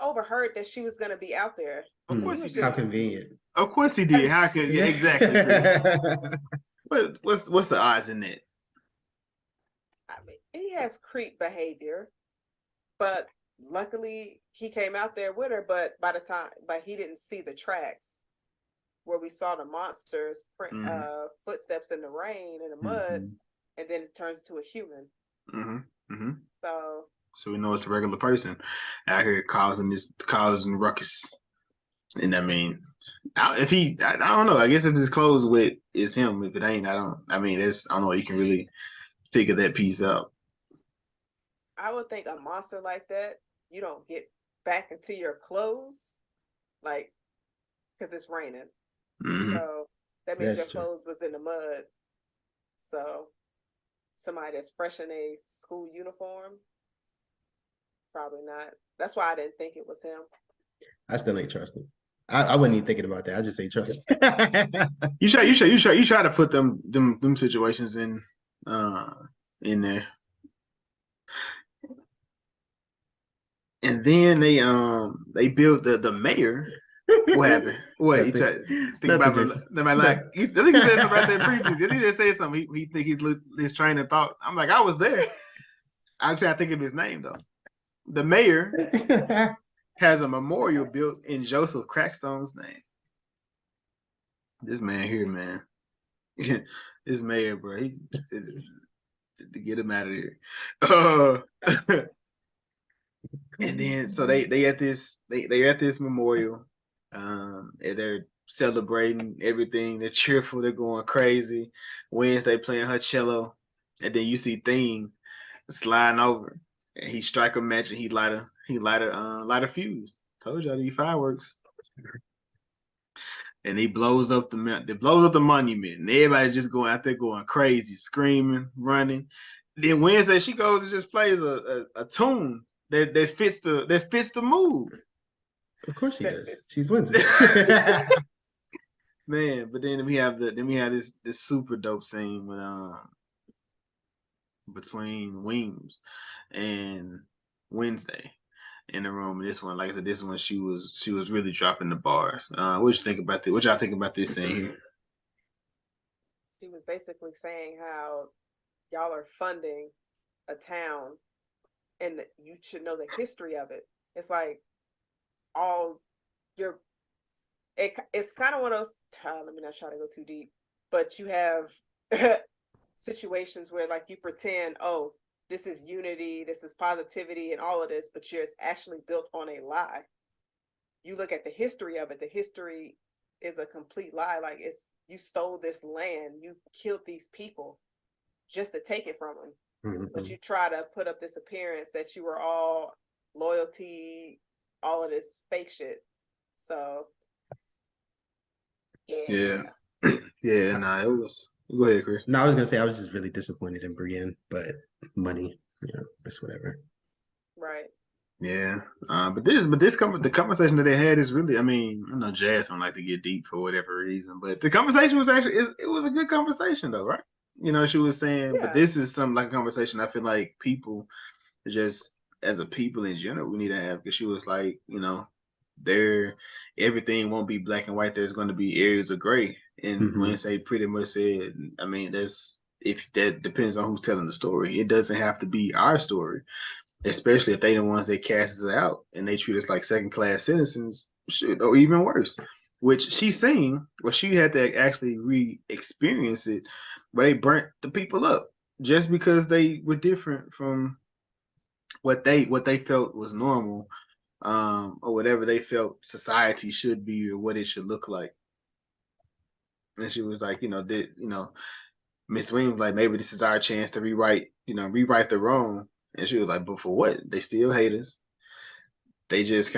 overheard that she was gonna be out there. Of So course he was he did. How just convenient. Of course he did. How could exactly, Chris? But what's the odds in that? I mean, he has creep behavior, but luckily he came out there with her. But he didn't see the tracks where we saw the monsters print footsteps in the rain and the mud, and then it turns into a human. So we know it's a regular person out here causing ruckus. And I mean, I don't know. I guess if his clothes wet, it's him. If it ain't, I don't know. You can really figure that piece out. I would think a monster like that, you don't get back into your clothes, like, because it's raining. So that means your clothes was in the mud. So somebody that's fresh in a school uniform, probably not. That's why I didn't think it was him. I still ain't trusting. I wasn't even thinking about that. I just ain't trusting. You try to put them situations in there. And then they built the mayor. What happened? What? You try think about I think he said something right there previously. He just said something. He think his train of thought. I'm like, I was there. I'm trying to think of his name though. The mayor has a memorial built in Joseph Crackstone's name. This man here, man. This mayor, bro. He to get him out of here. And then so they at this memorial. And they're celebrating everything. They're cheerful. They're going crazy. Wednesday playing her cello, and then you see Thing sliding over, and he strike a match and he light a fuse. Told y'all to be fireworks. And he blows up the monument, and everybody just going out there going crazy, screaming, running. Then Wednesday she goes and just plays a tune that fits the mood. Of course she does. She's Wednesday. Man, but then we have this super dope scene with between Weems and Wednesday in the room. And this one, like I said, she was really dropping the bars. What you think about this? What y'all think about this scene here? She was basically saying how y'all are funding a town and that you should know the history of it. It's like it's kind of one of those, let me not try to go too deep, but you have situations where like you pretend, oh, this is unity, this is positivity and all of this, but it's actually built on a lie. You look at the history of it, the history is a complete lie. Like you stole this land, you killed these people just to take it from them. But you try to put up this appearance that you were all loyalty, all of this fake shit. So yeah. Nah, it was. Go ahead, Chris. No, I was gonna say I was just really disappointed in Brienne, but money, it's whatever. Right. Yeah. The conversation that they had is really, I mean, I know Jazz don't like to get deep for whatever reason, but the conversation was actually it was a good conversation though, right? She was saying, but this is something like a conversation I feel like people just as a people in general we need to have, because she was like, everything won't be black and white. There's going to be areas of gray. And Wednesday pretty much said, I mean, that depends on who's telling the story. It doesn't have to be our story, especially if they the ones that cast us out and they treat us like second-class citizens, or even worse. Which she's saying, well, she had to actually re-experience it, where they burnt the people up just because they were different from what they felt was normal. Or whatever they felt society should be or what it should look like. And she was like, Miss Williams, like, maybe this is our chance to rewrite the wrong. And she was like, but for what? They still hate us. They just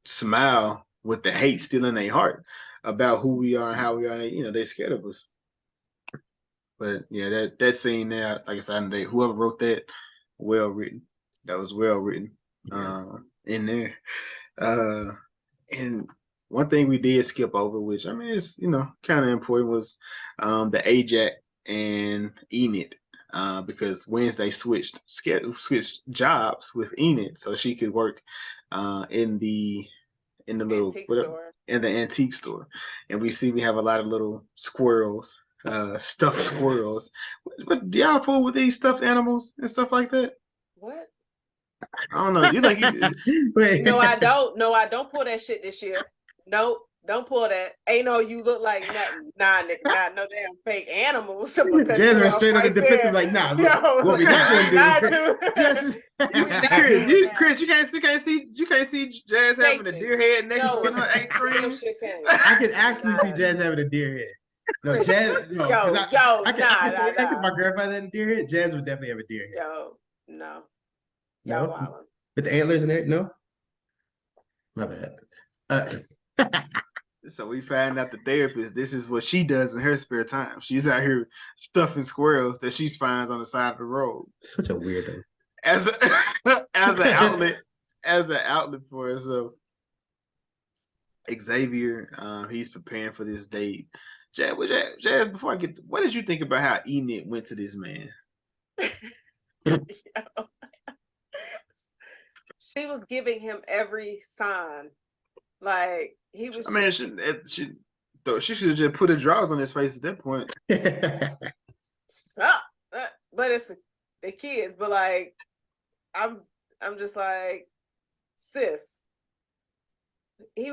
smile with the hate still in their heart about who we are and how we are. They're scared of us. But yeah, that scene there, like I said, whoever wrote that, well written. That was well written. In there. And one thing we did skip over, which I mean is kind of important, was the Ajax and Enid because Wednesday switched jobs with Enid, so she could work in the Antique store. in the antique store. And we have a lot of little squirrels, stuffed squirrels. But do y'all fool with these stuffed animals and stuff like that? What? I don't know. Wait. No, I don't. No, I don't pull that shit this year. Nope. Don't pull that. Ain't no you look like nothing. Nah, nigga, not no damn fake animals. Jasmine straight on the defensive, like, nah, look, what we not gonna do? Just Chris, you can't see Jazz having a deer head next to her ice cream. I can actually see Jazz having a deer head. No, Jazz, I can if my grandfather had a deer head, Jazz would definitely have a deer head. No. No? With the antlers in there? No? My bad. So we find out the therapist, this is what she does in her spare time. She's out here stuffing squirrels that she finds on the side of the road. Such a weirdo. As an outlet for herself. Xavier, he's preparing for this date. Jazz, before I get what did you think about how Enid went to this man? She was giving him every sign. Like he was. I mean, she should have just put her drawers on his face at that point. Sup? But it's the kids. But like, I'm just like, sis. He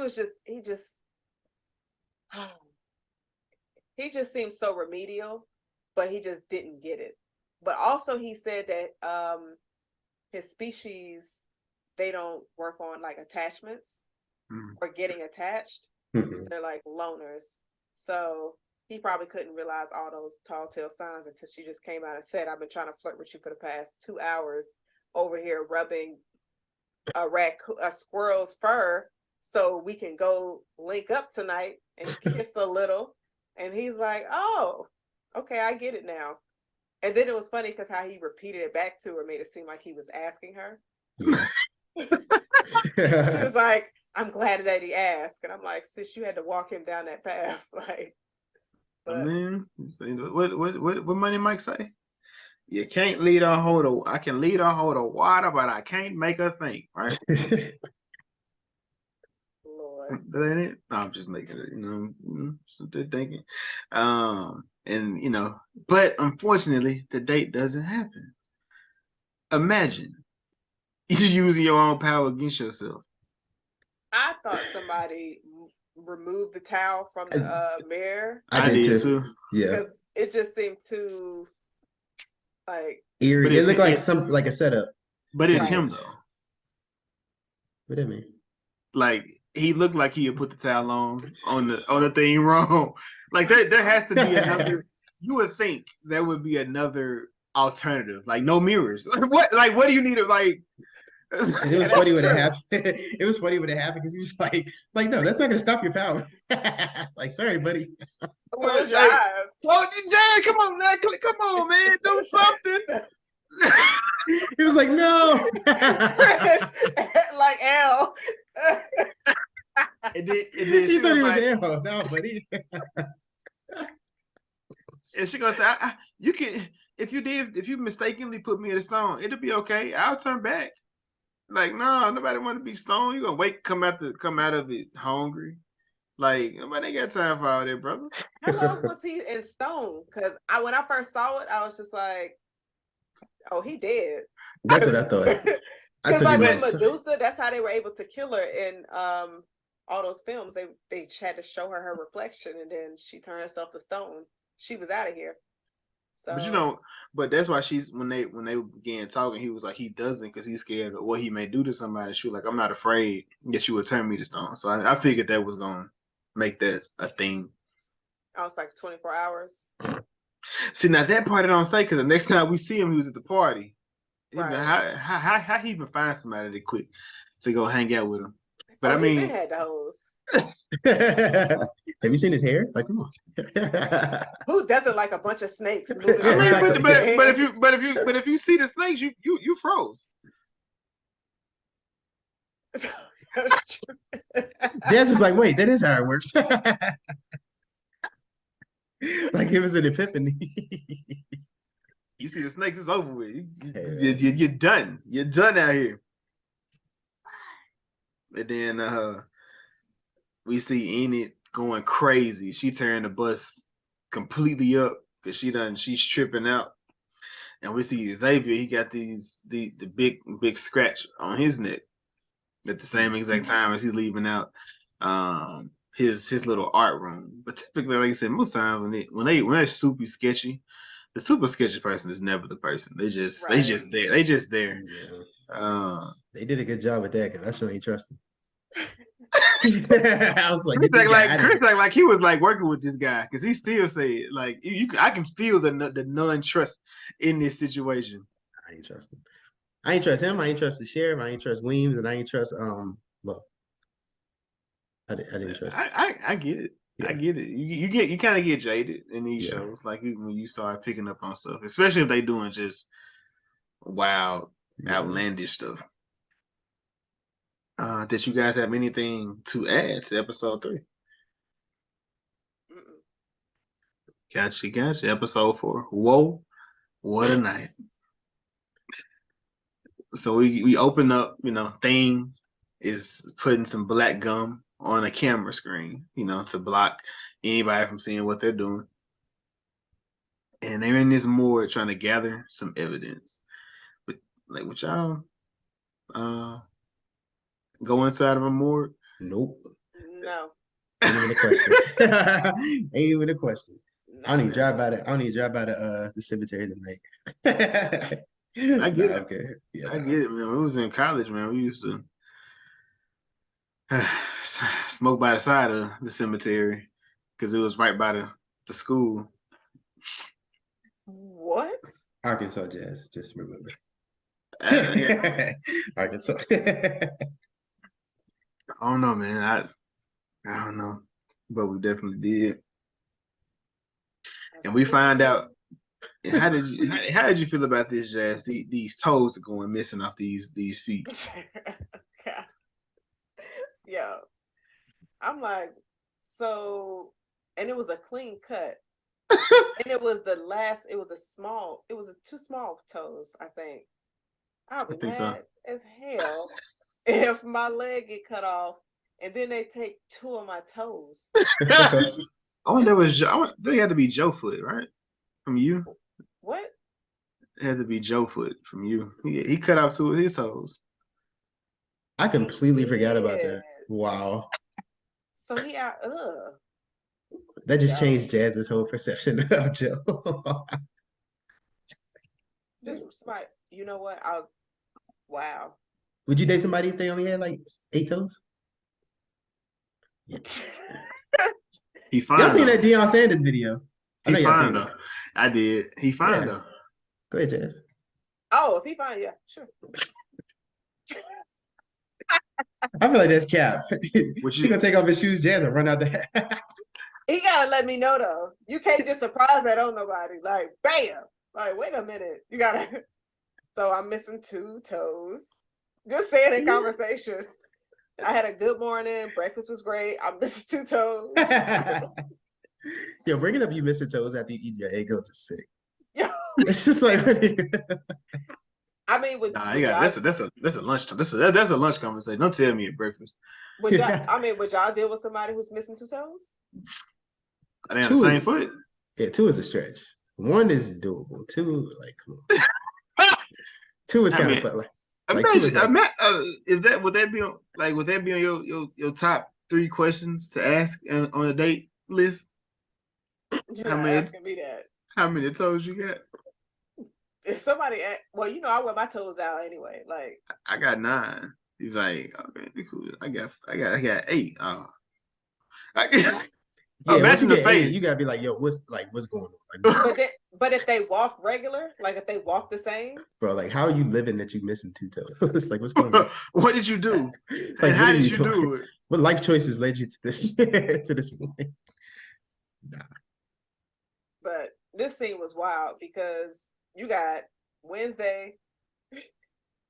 just seemed so remedial, but he just didn't get it. But also, he said that his species, they don't work on like attachments. Or getting attached. They're like loners. So he probably couldn't realize all those tall tale signs until she just came out and said, I've been trying to flirt with you for the past 2 hours over here rubbing a squirrel's fur so we can go link up tonight and kiss a little. And he's like, oh, okay, I get it now. And then it was funny because how he repeated it back to her made it seem like he was asking her. She was like, I'm glad that he asked. And I'm like, sis, you had to walk him down that path. Like, but I mean, what Money Mike say? You can't lead her hold I can lead her hold of water, but I can't make her think, right? Lord. That ain't it? No, I'm just making it, so they're thinking. And but unfortunately, the date doesn't happen. Imagine you using your own power against yourself. I thought somebody removed the towel from the mirror. I did too. Yeah, because it just seemed too like eerie. It looked like a setup. But it's him though. What do you mean? Like he looked like he had put the towel on the thing wrong. Like there has to be another. You would think there would be another alternative, like no mirrors. What do you need to like? And it was funny when it happened. It was funny when it happened because he was like, no, that's not gonna stop your power. Like, sorry, buddy. Close your eyes. Well, Jay, come on, man. Come on, man. Do something. He was like, no. Like L. He thought he was L. No, buddy. And she gonna say, you can if you mistakenly put me in a stone, it'll be okay. I'll turn back. Like, no, nobody want to be stoned. You gonna come out of it hungry. Like, nobody ain't got time for all that, brother. How long was he in stone? Because when I first saw it, I was just like, oh, he dead. That's what I thought. Because like with Medusa, that's how they were able to kill her in all those films. They had to show her reflection, and then she turned herself to stone. She was out of here. So, but that's why when they began talking, he was like, he doesn't because he's scared of what he may do to somebody. She was like, I'm not afraid that you would turn me to stone. So I figured that was going to make that a thing. I was like 24 hours. See, now that part I don't say because the next time we see him, he was at the party. Right. How he even find somebody that quick to go hang out with him? But I mean, mean, he had the hose. Have you seen his hair? Like, come on. Who doesn't like a bunch of snakes moving? But if you see the snakes, you froze. Jazz was like, wait, that is how it works. Like it was an epiphany. You see the snakes, it's over with. Hey, You're done. You're done out here. And then we see Enid going crazy. She tearing the bus completely up because she's tripping out. And we see Xavier, he got the big scratch on his neck at the same exact time as he's leaving out his little art room. But typically, like I said, most times when they're super sketchy, the super sketchy person is never the person. They just there. They just there. Yeah. They did a good job with that because I sure ain't trust them. I was like, Chris like he was like working with this guy because he still said like I can feel the non-trust in this situation. I ain't trust him. I ain't trust him. I ain't trust the sheriff. I ain't trust Weems, and I ain't trust well, I didn't trust. I get it. Yeah. I get it. You kind of get jaded in these shows, like when you start picking up on stuff, especially if they doing just wild, outlandish stuff. Did you guys have anything to add to episode 3? Gotcha. Episode 4. Whoa, what a night. So we open up, Thing is putting some black gum on a camera screen, to block anybody from seeing what they're doing. And they're in this morgue trying to gather some evidence. But like, would y'all go inside of a morgue? Nope. No. Ain't even a question. Ain't even a question. No, I don't even drive by the cemetery tonight. I get it. Okay. Yeah, I get it, man. We was in college, man. We used to smoke by the side of the cemetery because it was right by the school. What? Arkansas Jazz, just remember. Arkansas. I don't know, man. I don't know, but we definitely did. And we find out. How did you feel about this, Jazz? These toes are going missing off these feet. Yeah, I'm like, so, and it was a clean cut, and it was two small toes, I think. I'll be mad as hell if my leg get cut off and then they take 2 of my toes. They had to be Joe foot, right? From you? What? It had to be Joe foot from you. He cut off 2 of his toes. I completely forgot about that. Wow. So he out. That just changed Jazz's whole perception of Joe. You know what? Wow. Would you date somebody if they only had like 8 toes? He fine. Y'all seen that Deion Sanders video? I know y'all seen it. I did. He fine though. Go ahead, Jazz. Oh, if he fine, yeah, sure. I feel like that's cap. You gonna take off his shoes, Jazz, and run out there? He gotta let me know though. You can't just surprise that on nobody. Like, bam! Like, wait a minute. You gotta. So I'm missing 2 toes. Just saying in conversation. I had a good morning. Breakfast was great. I'm missing 2 toes. Yo, bringing up you missing toes after you eat your egg goes is sick. Yo. It's just like. I mean, that's a lunch. That's a lunch conversation. Don't tell me at breakfast. Would y'all deal with somebody who's missing 2 toes? Are they on the same foot? Yeah, 2 is a stretch. 1 is doable. 2, like, come on. 2 is kind of fun. Would that be on your top 3 questions to ask on a date list? You're not asking me that. How many toes you got? If somebody, I wear my toes out anyway. Like, I got 9. He's like, okay, cool. I got 8. Imagine the face. You gotta be like, yo, what's going on? But if they walk regular, like if they walk the same, bro, like how are you living that you missing 2 toes? Like, what's going on? What did you do? Like, and how did you do it? What life choices led you to this point? Nah. But this scene was wild because you got Wednesday.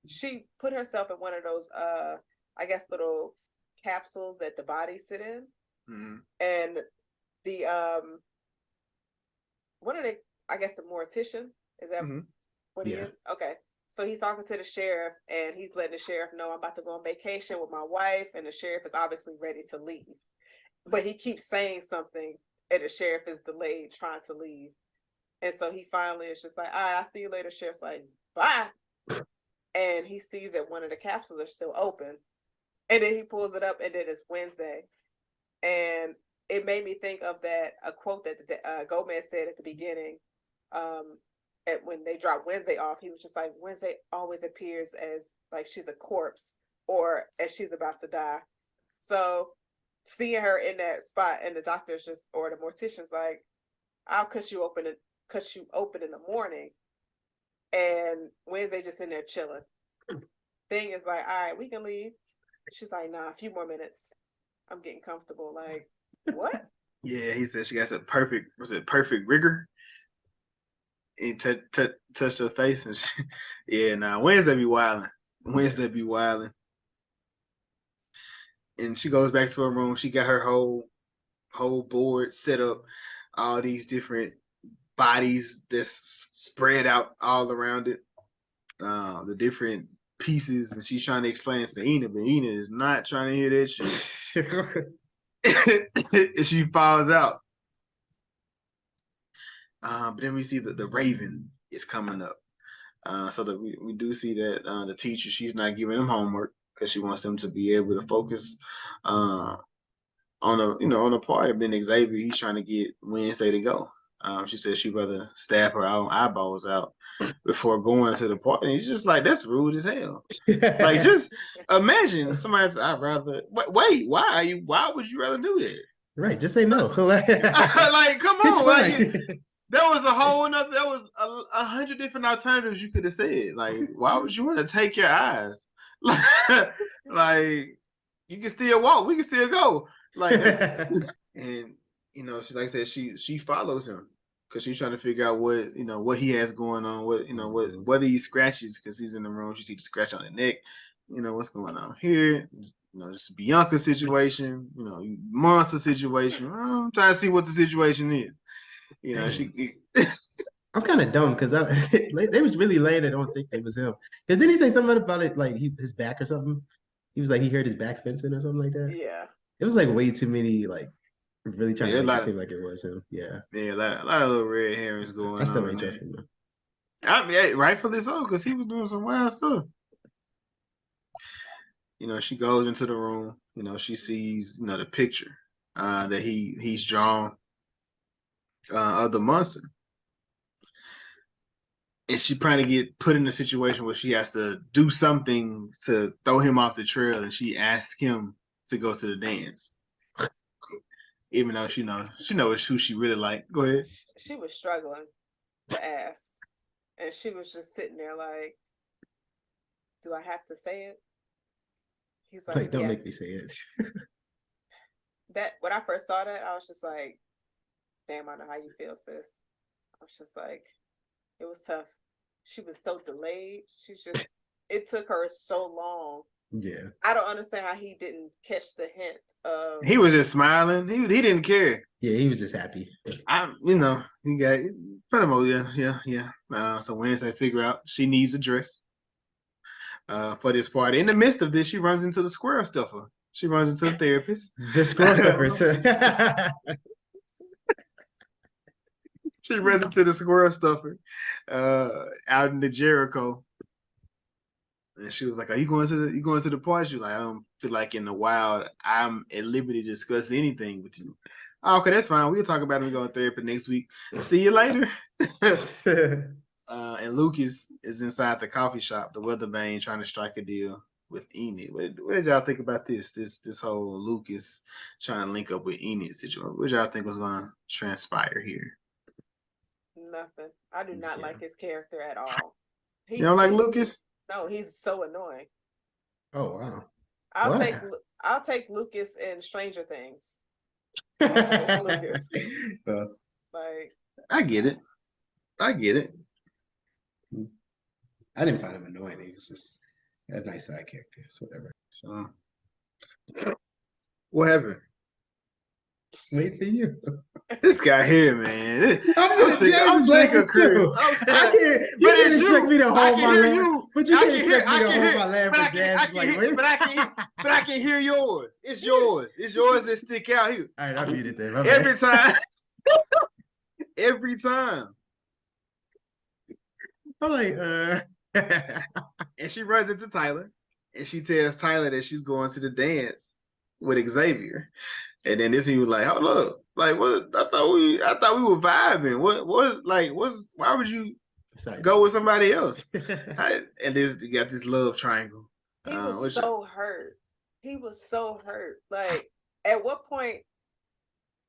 She put herself in one of those, I guess, little capsules that the bodies sit in, and the what are they? I guess the mortician Is that what he is? Okay. So he's talking to the sheriff, and he's letting the sheriff know, I'm about to go on vacation with my wife, and the sheriff is obviously ready to leave. But he keeps saying something, and the sheriff is delayed trying to leave. And so he finally is just like, all right, I'll see you later. Sheriff's like, bye. And he sees that one of the capsules are still open. And then he pulls it up, and then it's Wednesday. And it made me think of a quote that Gomez said at the beginning. When they dropped Wednesday off, he was just like, Wednesday always appears as like she's a corpse or as she's about to die. So seeing her in that spot, and the doctor's just, or the mortician's like, I'll cut you open in the morning. And Wednesday just in there chilling. Thing is like, all right, we can leave. She's like, nah, a few more minutes. I'm getting comfortable. Like, what? Yeah, he said she got a perfect rigor. He touched her face, and Wednesday be wilding. And she goes back to her room. She got her whole board set up, all these different bodies that's spread out all around it, the different pieces, and she's trying to explain it to Enid, but Enid is not trying to hear that shit. And she falls out. But then we see that the Raven is coming up. So that we do see that the teacher, she's not giving them homework because she wants them to be able to focus on the party. But then Xavier, he's trying to get Wednesday to go. She said she'd rather stab her own eyeballs out before going to the party. And he's just like, that's rude as hell. Like, just imagine somebody says, I'd rather wait, why would you rather do that? Right, just say no. Like, come on, like, there was a whole nother, there was 100 different alternatives you could have said. Like, why would you want to take your eyes? Like, you can still walk, we can still go. Like, and she, like I said, she follows him because she's trying to figure out what he has going on, whether he scratches because he's in the room. She sees the scratch on the neck. What's going on here? Just Bianca situation. Monster situation. I'm trying to see what the situation is. She. I'm kind of dumb because they was really laying it. I don't think it was him. Because didn't he say something about it, like his back or something? He was like, he heard his back fencing or something like that. Yeah. It was like way too many, like really trying to make it seem like it was him. Yeah. Yeah, a lot of little red herrings going on. I still ain't trusting him. I mean, rightfully so, because he was doing some wild stuff. She goes into the room. She sees the picture that he's drawn of the monster. And she trying to get put in a situation where she has to do something to throw him off the trail, and she asks him to go to the dance. Even though she knows who she really like. Go ahead. She was struggling to ask. And she was just sitting there like, do I have to say it? He's like, don't yes. make me say it. That when I first saw that, I was just like, damn, I know how you feel, sis. I was just like, it was tough. She was so delayed. It took her so long. Yeah. I don't understand how he didn't catch the hint of. He was just smiling. He didn't care. Yeah, he was just happy. He got put him over. Yeah. So Wednesday figure out she needs a dress for this party. In the midst of this, she runs into the squirrel stuffer. She runs into the therapist. The squirrel stuffer. She runs into the squirrel stuffer out in the Jericho. And she was like, are you going to the party? She was like, I don't feel like in the wild I'm at liberty to discuss anything with you. Oh, okay, that's fine. We'll talk about it when we go to therapy next week. See you later. And Lucas is inside the coffee shop, the Weathervane, trying to strike a deal with Enid. What did y'all think about this whole Lucas trying to link up with Enid situation? What did y'all think was going to transpire here? Nothing. I do not like his character at all. You don't like Lucas? No, he's so annoying. Oh wow! I'll take Lucas in Stranger Things. Lucas. Like, I get it. I didn't find him annoying. He was just a nice side character. So whatever. So whatever. Wait for you. This guy here, man. I'm just James is laughing too. You can't expect me to hold my laugh, but you can't expect me to hold my laugh with Jazz. But I can hear yours. It's yours. It's yours that stick out here. All right, I muted them. Every time. Every time. I'm like, And she runs into Tyler, and she tells Tyler that she's going to the dance with Xavier. And then this he was like, hold up, like what? I thought we were vibing. Why would you go with somebody else? And this you got this love triangle. He was so hurt. He was so hurt. Like, at what point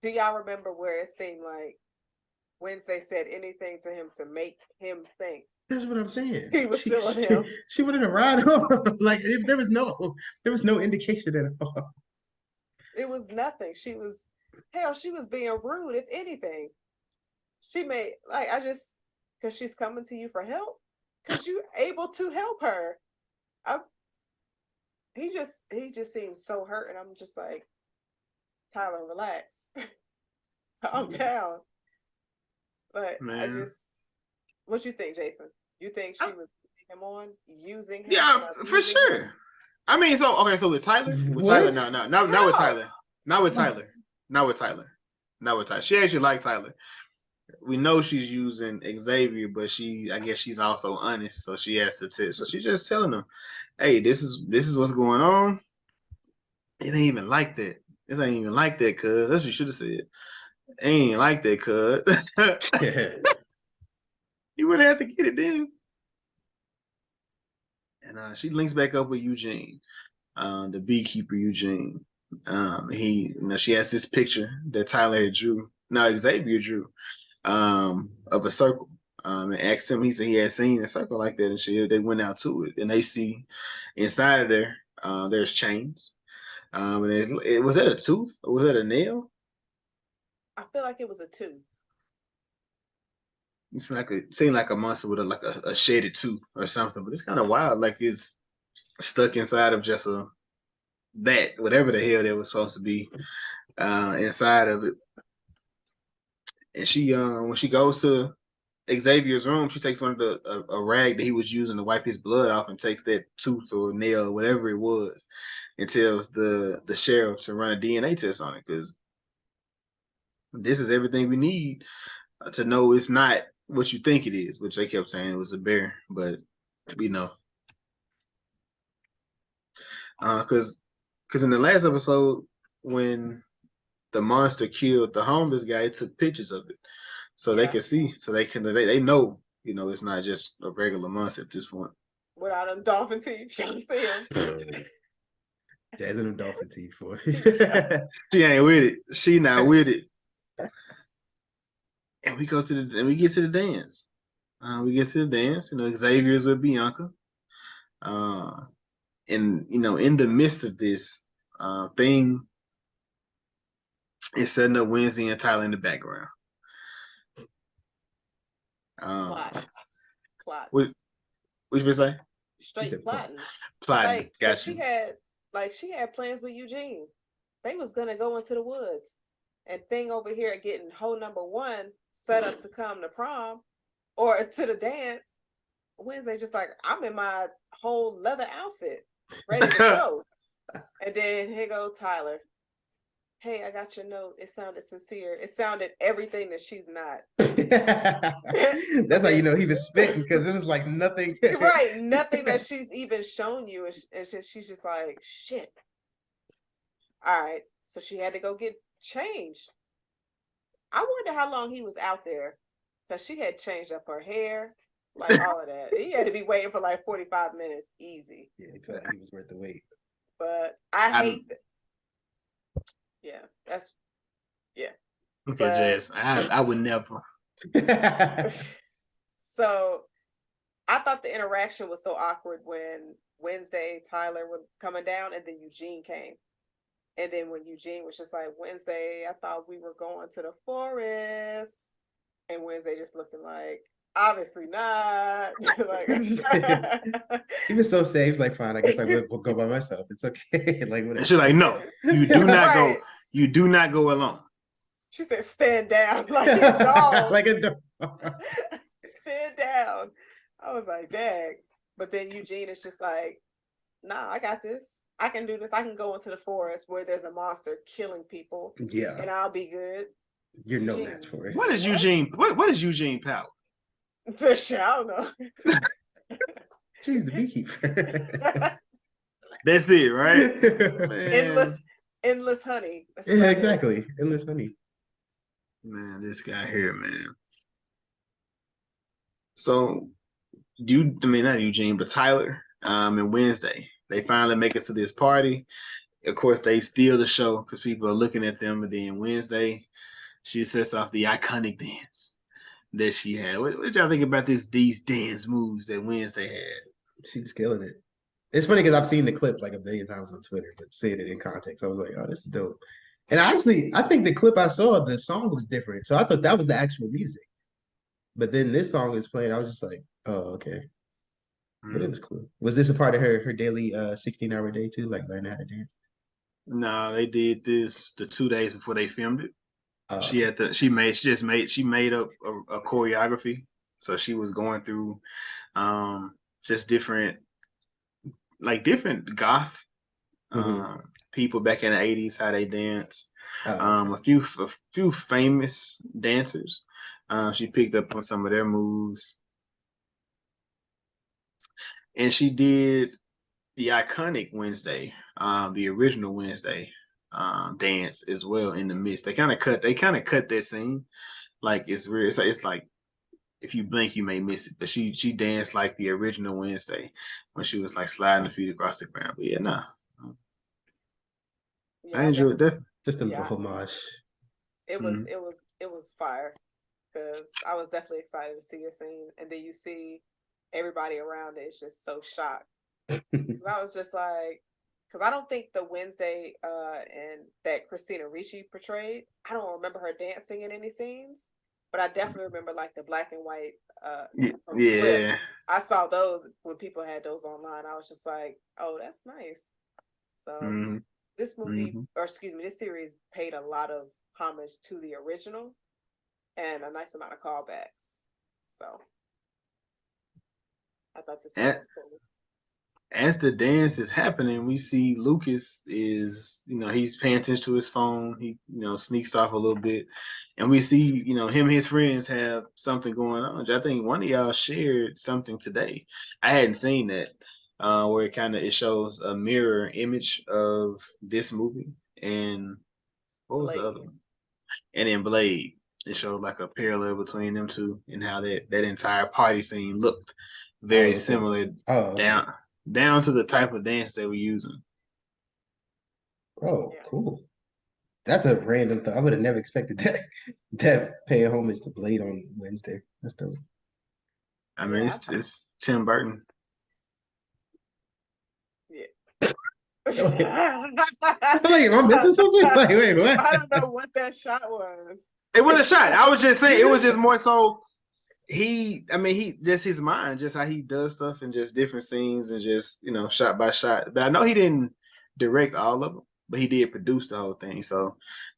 do y'all remember where it seemed like Wednesday said anything to him to make him think? That's what I'm saying. He was still on him. She wanted to ride home. Like there was no indication at all. It was nothing. She was being rude, if anything. She made, like, because she's coming to you for help, because you're able to help her. He just seems so hurt, and I'm just like, Tyler, relax. Calm down. But Man. What you think, Jason? You think she was putting him on, using him? Yeah, for sure. I mean, so with Tyler, not with Tyler, not with Tyler. She actually liked Tyler. We know she's using Xavier, but I guess she's also honest, so she has to tell. So she's just telling him, "Hey, this is what's going on. It ain't even like that. This ain't even like that, cuz." That's what you should have said. It ain't like that, cuz. You wouldn't have to get it then. And she links back up with Eugene, the beekeeper Eugene. She has this picture that Xavier drew, of a circle. And asked him, he said he had seen a circle like that, and they went out to it, and they see inside of there, there's chains. And was that a tooth or was that a nail? I feel like it was a tooth. It seemed like a monster with a shaded tooth or something, but it's kind of wild. Like it's stuck inside of just whatever the hell that was supposed to be inside of it. And she, when she goes to Xavier's room, she takes one of a rag that he was using to wipe his blood off, and takes that tooth or nail or whatever it was, and tells the sheriff to run a DNA test on it, because this is everything we need to know it's not what you think it is, which they kept saying it was a bear, but we know. Because in the last episode, when the monster killed the homeless guy, it took pictures of it, so they could see, so they know, it's not just a regular monster at this point. Without them dolphin teeth, y'all see him. Jazz and them dolphin teeth for She ain't with it. She not with it. And we get to the dance. Xavier's with Bianca. And in the midst of this thing, it's setting up Wednesday and Tyler in the background. Plot. What you say? Straight plotting. Plotting. Like, she had plans with Eugene. They was gonna go into the woods, and thing over here getting hoe number one set up to come to prom or to the dance. Wednesday just like, I'm in my whole leather outfit, ready to go. And then here go Tyler. Hey, I got your note. It sounded sincere. It sounded everything that she's not. That's how you know he was spitting, because it was like nothing. Right, nothing that she's even shown you. And she's just like, shit. All right, so she had to go get changed. I wonder how long he was out there, because she had changed up her hair, like all of that. He had to be waiting for like 45 minutes, easy. Yeah, he felt like he was worth the wait. But I hate that. Yeah. Okay, Jazz. I would never. So I thought the interaction was so awkward when Wednesday, Tyler were coming down, and then Eugene came. And then when Eugene was just like, Wednesday, I thought we were going to the forest. And Wednesday just looking like, obviously not. Like, he was so safe. He was like, fine, I guess I will go by myself. It's okay. Like, whatever. She's like, no, you do not go. You do not go alone. She said, "Stand down like a dog." Like a dog. Stand down. I was like, "Dang!" But then Eugene is just like, "Nah, I got this. I can do this. I can go into the forest where there's a monster killing people, Yeah, and I'll be good." you're no Eugene, match for it. What is Eugene? What is Eugene power? I don't know. She's the beekeeper. That's it, right? endless, Man, endless honey. That's Yeah, about it. exactly. Endless honey. man, this guy here, man. So, I mean, not Eugene, but Tyler, and Wednesday, they finally make it to this party. Of course, they steal the show because people are looking at them. And then Wednesday, she sets off the iconic dance that she had. What y'all think about these dance moves that Wednesday had? She was killing it. It's funny because I've seen the clip like a billion times on Twitter, but seeing it in context, I was like, "Oh, this is dope." And actually, I think the clip I saw, the song was different, so I thought that was the actual music. But then this song is playing. I was just like, "Oh, okay." But it was cool. Was this a part of her daily 16-hour day too, like learning how to dance? No, they did this the 2 days before they filmed it. Uh, She made up a choreography. So she was going through just different goth mhm. people back in the 80s, how they dance. Okay. A few famous dancers. She picked up on some of their moves, and she did the iconic Wednesday, the original Wednesday dance as well in the midst. They kind of cut that scene. Like it's real. It's like if you blink, you may miss it. But she danced like the original Wednesday when she was like sliding her feet across the ground. But yeah, nah, I Yeah, I enjoyed definitely. that. Just a Yeah, homage. it was. Mhm. It was fire because I was definitely excited to see a scene, and then you see everybody around it is just so shocked. 'Cause I was just like, because I don't think the Wednesday and that Christina Ricci portrayed, I don't remember her dancing in any scenes, but I definitely remember like the black and white from Yeah. clips. I saw those when people had those online. I was just like, oh, that's nice. So Hmm. this movie, Hmm. or excuse me, this series paid a lot of homage to the original and a nice amount of callbacks. So I thought this one And was cool. as the dance is happening, we see Lucas he's paying attention to his phone. He, sneaks off a little bit. And we see, him and his friends have something going on. I think one of y'all shared something today. I hadn't seen that, where it shows a mirror image of this movie. And what was the other Blade. one? And in Blade, it showed like a parallel between them two and how that entire party scene looked Oh, very okay. similar Oh, okay. down to the type of dance they were using. Oh, Yeah. cool. That's a random thought. I would have never expected that. That paying homage to Blade on Wednesday. That's dope. I mean, Yeah. it's Tim Burton. Yeah. Wait, I like, am I missing something? Like, wait, what? don't know what that shot was. It wasn't a shot. I was just saying it was just more so he just his mind, just how he does stuff in just different scenes and just shot by shot. But I know he didn't direct all of them, but he did produce the whole thing. So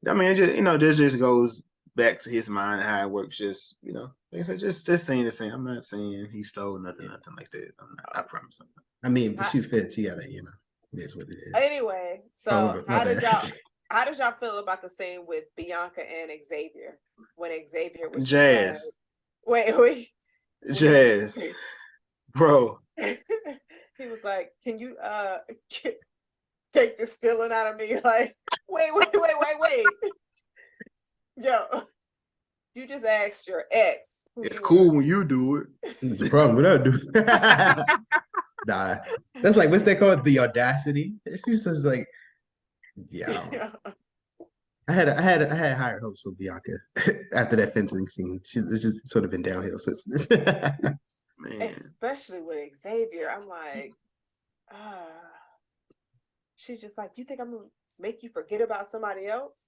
I mean, this just goes back to his mind and how it works. Just like I said, just saying the same. I'm not saying he stole nothing, Yeah. nothing like that. I'm not. I promise. I'm not. I mean, the I, shoe fits. You gotta, it is what it is. anyway, Oh, so my bad. how did y'all feel about the scene with Bianca and Xavier when Xavier was just like, Jazz, wait, jazz, bro. he was like, can you take this feeling out of me? Like, wait. Yo, you just asked your ex who It's you were. cool when you do it. It's a problem with that, dude. Nah, that's like what's that called? The audacity. She says like, yeah. I had higher hopes for Bianca after that fencing scene. It's just sort of been downhill since. Man, Especially with Xavier, I'm like, ah. She's just like, you think I'm gonna make you forget about somebody else?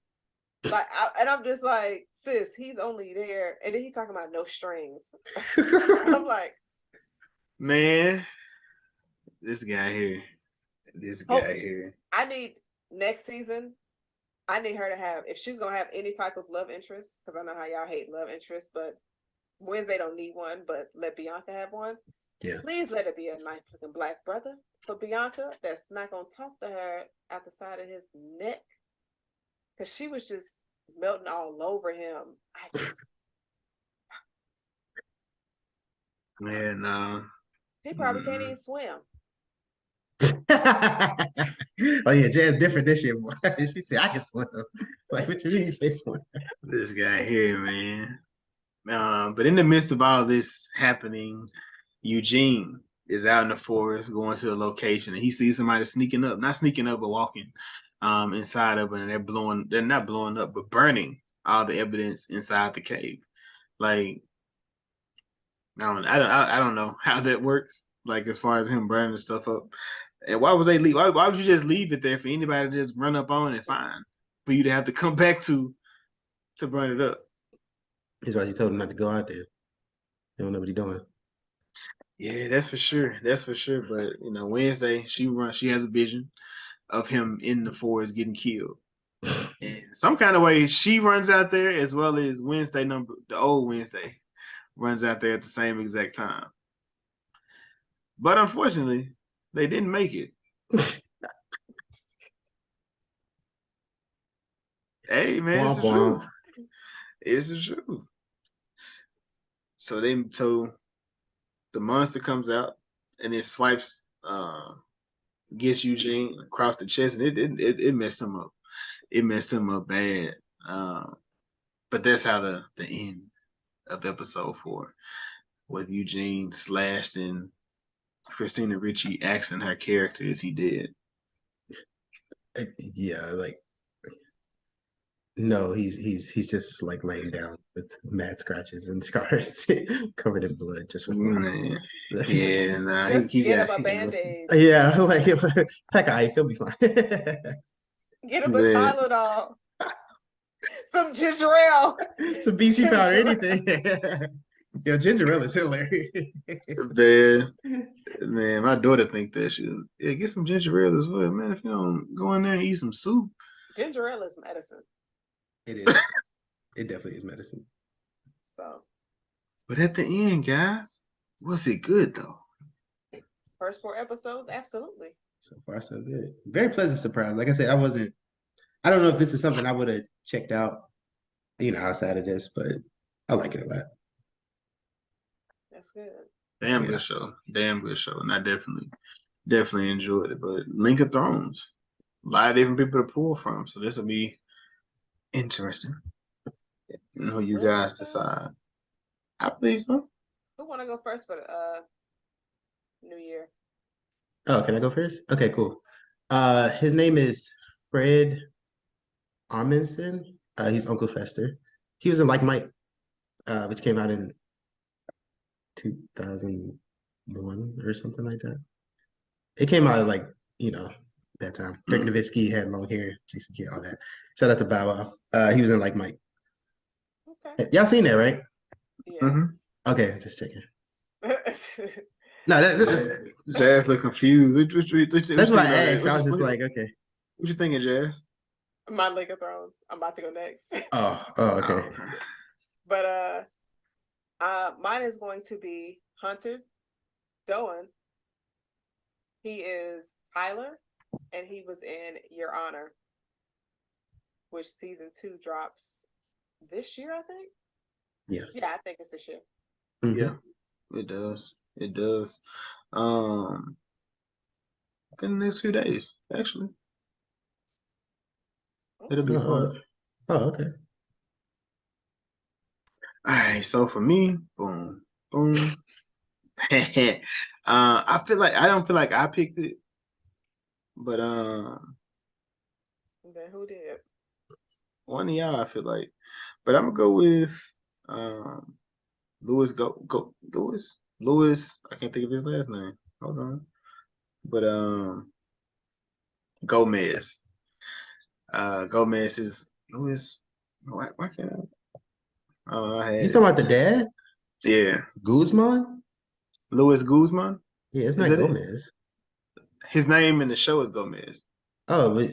Like, and I'm just like, sis, he's only there, and then he's talking about no strings. I'm like, man, this guy here, this hope guy here. I need next season. I need her to have, if she's gonna have any type of love interest, because I know how y'all hate love interest, but Wednesday don't need one, but let Bianca have one. Yeah. Please let it be a nice looking black brother for Bianca that's not gonna talk to her at the side of his neck. Cause she was just melting all over him. I just Man, he probably can't even swim. Oh yeah, Jazz different this year, boy. She said I can swim. Like, what you mean you can swim? this guy here, man. But in the midst of all this happening, Eugene is out in the forest going to a location, and he sees somebody sneaking up, not sneaking up, but walking inside of it, and they're not blowing up, but burning all the evidence inside the cave. Like, I don't know how that works. Like, as far as him burning the stuff up, and why would they leave? Why would you just leave it there for anybody to just run up on and find, for you to have to come back to burn it up? That's why she told him not to go out there. They don't know what he's doing. Yeah, that's for sure. That's for sure. But Wednesday she has a vision of him in the forest getting killed. And some kind of way she runs out there, as well as the old Wednesday runs out there at the same exact time. But unfortunately, they didn't make it. Hey man, it's the truth. It's the truth. So the monster comes out and it swipes gets Eugene across the chest, and it messed him up. It messed him up bad. But that's how the end of episode 4, with Eugene slashed and Christina Ricci axing her character as he did. Yeah, like no, he's just like laying down with mad scratches and scars covered in blood just for fun. Man. Yeah, nah, just he get got him a band-aid. Yeah, like pack of ice, he'll be fine. Get him a Tylenol. Some ginger ale. Some BC powder, anything. Yo, ginger ale is hilarious. Man, my daughter think that get some ginger ale as well, man. If you don't go in there and eat some soup. Ginger ale is medicine. It is. It definitely is medicine. So. But at the end, guys, was it good though? First 4 episodes, absolutely. So far, so good. Very pleasant surprise. Like I said, I don't know if this is something I would have checked out, outside of this, but I like it a lot. That's good. Damn good show. Damn good show. And I definitely enjoyed it. But Link of Thrones, a lot of different people to pull from. So this will be interesting. Who you guys decide. I believe so. Who want to go first for New Year? Oh, can I go first? Okay, cool. His name is Fred Armisen. He's Uncle Fester. He was in Like Mike, which came out in 2001 or something like that. It came out like, that time. Dirk Nowitzki had long hair, Jason Kidd, all that. Shout out to Bow Wow. He was in Like Mike. Okay. Y'all seen that, right? Yeah. Mm-hmm. Okay, just checking. No, that's Jazz look confused. That's why I asked. I was just like, okay. What you thinking, Jazz? My Link of Thrones. I'm about to go next. Oh, okay. But mine is going to be Hunter Doan. He is Tyler, and he was in Your Honor, which season 2 drops this year, I think. Yes. Yeah, I think it's this year. Mm-hmm. Yeah, it does. It does. In the next few days, actually. It'll be fun. Oh, okay. All right, so for me, boom. I don't feel like I picked it, but Then who did? One of y'all, I feel like, but I'm gonna go with Louis. Louis. I can't think of his last name. Hold on, but Gomez. Gomez is Louis. Why can't I? You talking about the dad? Yeah. Guzman? Louis Guzman? Yeah, it's not Gomez. His name in the show is Gomez. Oh, but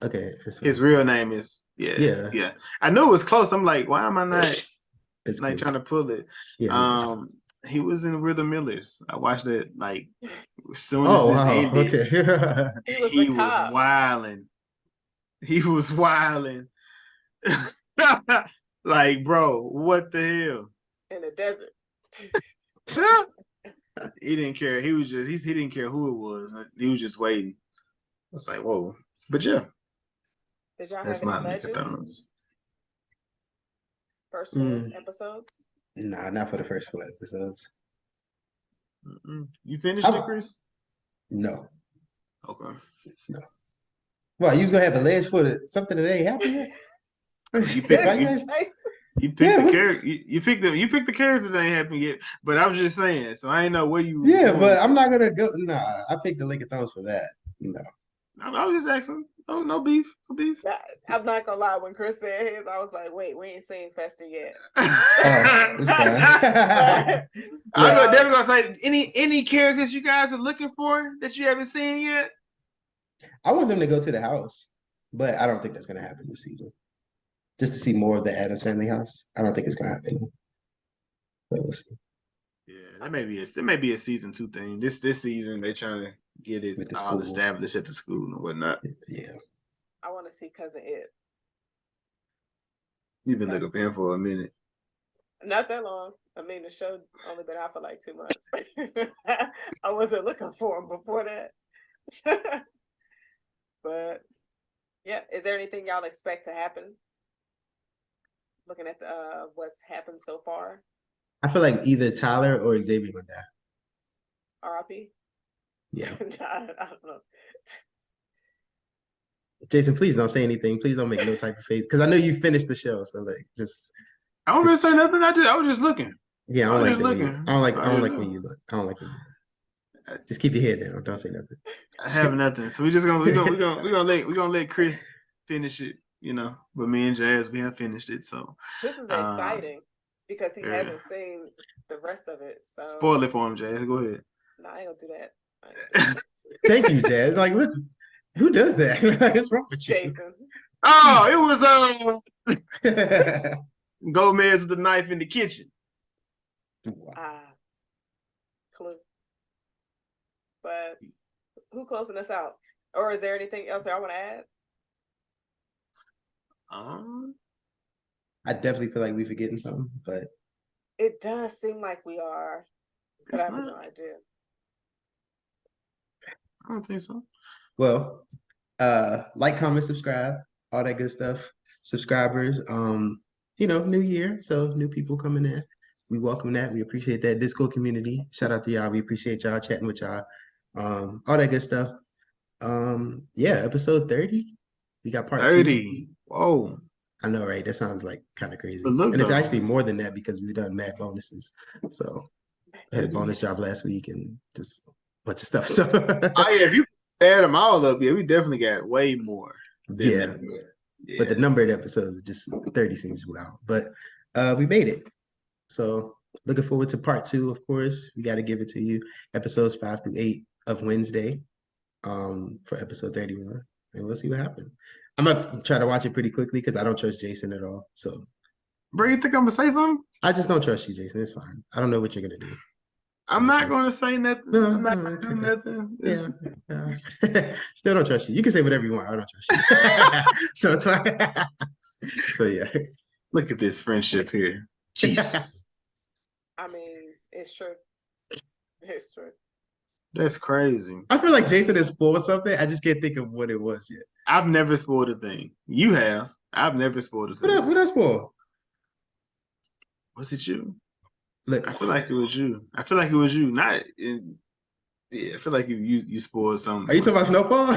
Okay. His real name is yeah. I knew it was close. I'm like, why am I not It's like trying to pull it? Yeah. He was in We're the Millers. I watched it like as soon as Oh this wow. ended. Okay. He was wilding. He was wilding. Like, bro, what the in the desert. hell? He didn't care. He didn't care who it was. He was just waiting. I was like, whoa. But yeah, Did y'all that's have any my pledges? thoughts. First 4 episodes? Nah, not for the first 4 episodes. You finished it, Chris? No. Okay. No. Well, you was gonna have a ledge for something that ain't happened yet? You picked the character that ain't happened yet. But I was just saying, so I ain't know where you. Yeah, but I'm not gonna go. Nah, I picked the Link of Thrones for that. No. I was just asking. Oh, no beef. No beef. I'm not gonna lie. When Chris said his, I was like, "Wait, we ain't seen Fester yet." It's fine. I'm definitely gonna say any characters you guys are looking for that you haven't seen yet. I want them to go to the house, but I don't think that's gonna happen this season. Just to see more of the Addams family house. I don't think it's gonna happen. But we'll see. Yeah, that may be a season 2 thing. This season they trying to get it With the all school. established at the school and whatnot. Yeah. I want to see Cousin It. You've been looking for him for a minute. Not that long. I mean, the show only been out for like 2 months. I wasn't looking for him before that. But yeah, is there anything y'all expect to happen? Looking at the what's happened so far. I feel like either Tyler or Xavier gonna die. R.I.P. Yeah. I don't know. Jason, please don't say anything. Please don't make no type of face. Because I know you finished the show. So like just I don't really say nothing. I was just looking. Yeah, I don't like when you look. I don't like when you look. Just keep your head down. Don't say nothing. I have nothing. So we're gonna let Chris finish it, you know. But me and Jazz, we have finished it. So this is exciting because he hasn't seen the rest of it. So spoil it for him, Jazz. Go ahead. No, I ain't gonna do that. Thank you, Jazz. Like what? Who does that? What's wrong with you? Jason. Oh, it was Gomez with the knife in the kitchen. Clue. But who closing us out? Or is there anything else I want to add? I definitely feel like we're forgetting something, but it does seem like we are. But I have no idea. I don't think so. Well, like, comment, subscribe, all that good stuff. Subscribers, new year, so new people coming in. We welcome that. We appreciate that. Discord community. Shout out to y'all. We appreciate y'all chatting with y'all. All that good stuff. Episode 30. We got part 30. 2. Whoa. I know, right? That sounds like kind of crazy. And it's actually more than that because we've done mad bonuses. So I had a bonus job last week and just a bunch of stuff. So if you add them all up, we definitely got way more. Yeah. But the number of episodes, just 30 seems wild. But we made it. So looking forward to part 2, of course. We got to give it to you. Episodes 5 through 8 of Wednesday for episode 31. And we'll see what happens. I'm going to try to watch it pretty quickly because I don't trust Jason at all. So, bro, you think I'm going to say something? I just don't trust you, Jason. It's fine. I don't know what you're going to do. I'm not going to say nothing. No, I'm not going to do nothing. Yeah. Still don't trust you. You can say whatever you want. I don't trust you. So it's fine. So, yeah. Look at this friendship here. Jesus. I mean, it's true. It's true. That's crazy. I feel like Jason has spoiled something. I just can't think of what it was yet. I've never spoiled a thing. You have. I've never spoiled a thing. What I spoil? Was it you? Look, I feel like it was you. Not I feel like you spoiled something. Are you talking about Snowfall?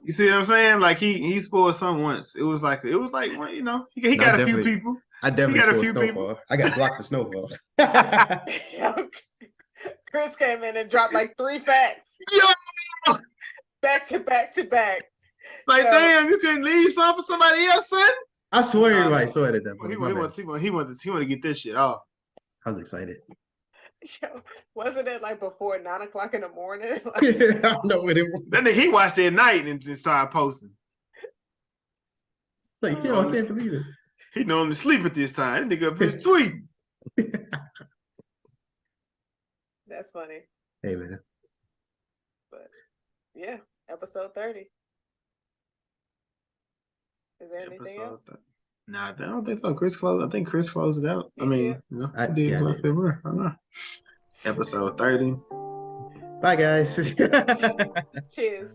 You see what I'm saying? Like he spoiled something once. It was like he got a few people. I definitely spoiled Snowfall. I got blocked for Snowfall. Chris came in and dropped like 3 facts. Yo! Back to back to back. Like, damn, you couldn't leave something for somebody else, son? I swear everybody saw it at that point. He wanted to get this shit off. I was excited. Yo, wasn't it like before 9 o'clock in the morning? I don't know what it was. That nigga, he watched it at night and just started posting. Like, yo, I can't believe it. He normally sleep at this time. That nigga up here tweeting. That's funny. Hey, man. But yeah, episode 30. Is there anything else? Nah, I don't think so. Chris closed. I think Chris closed it out. He did. You know, I he did. did. I don't know. Episode 30. Bye, guys. Cheers.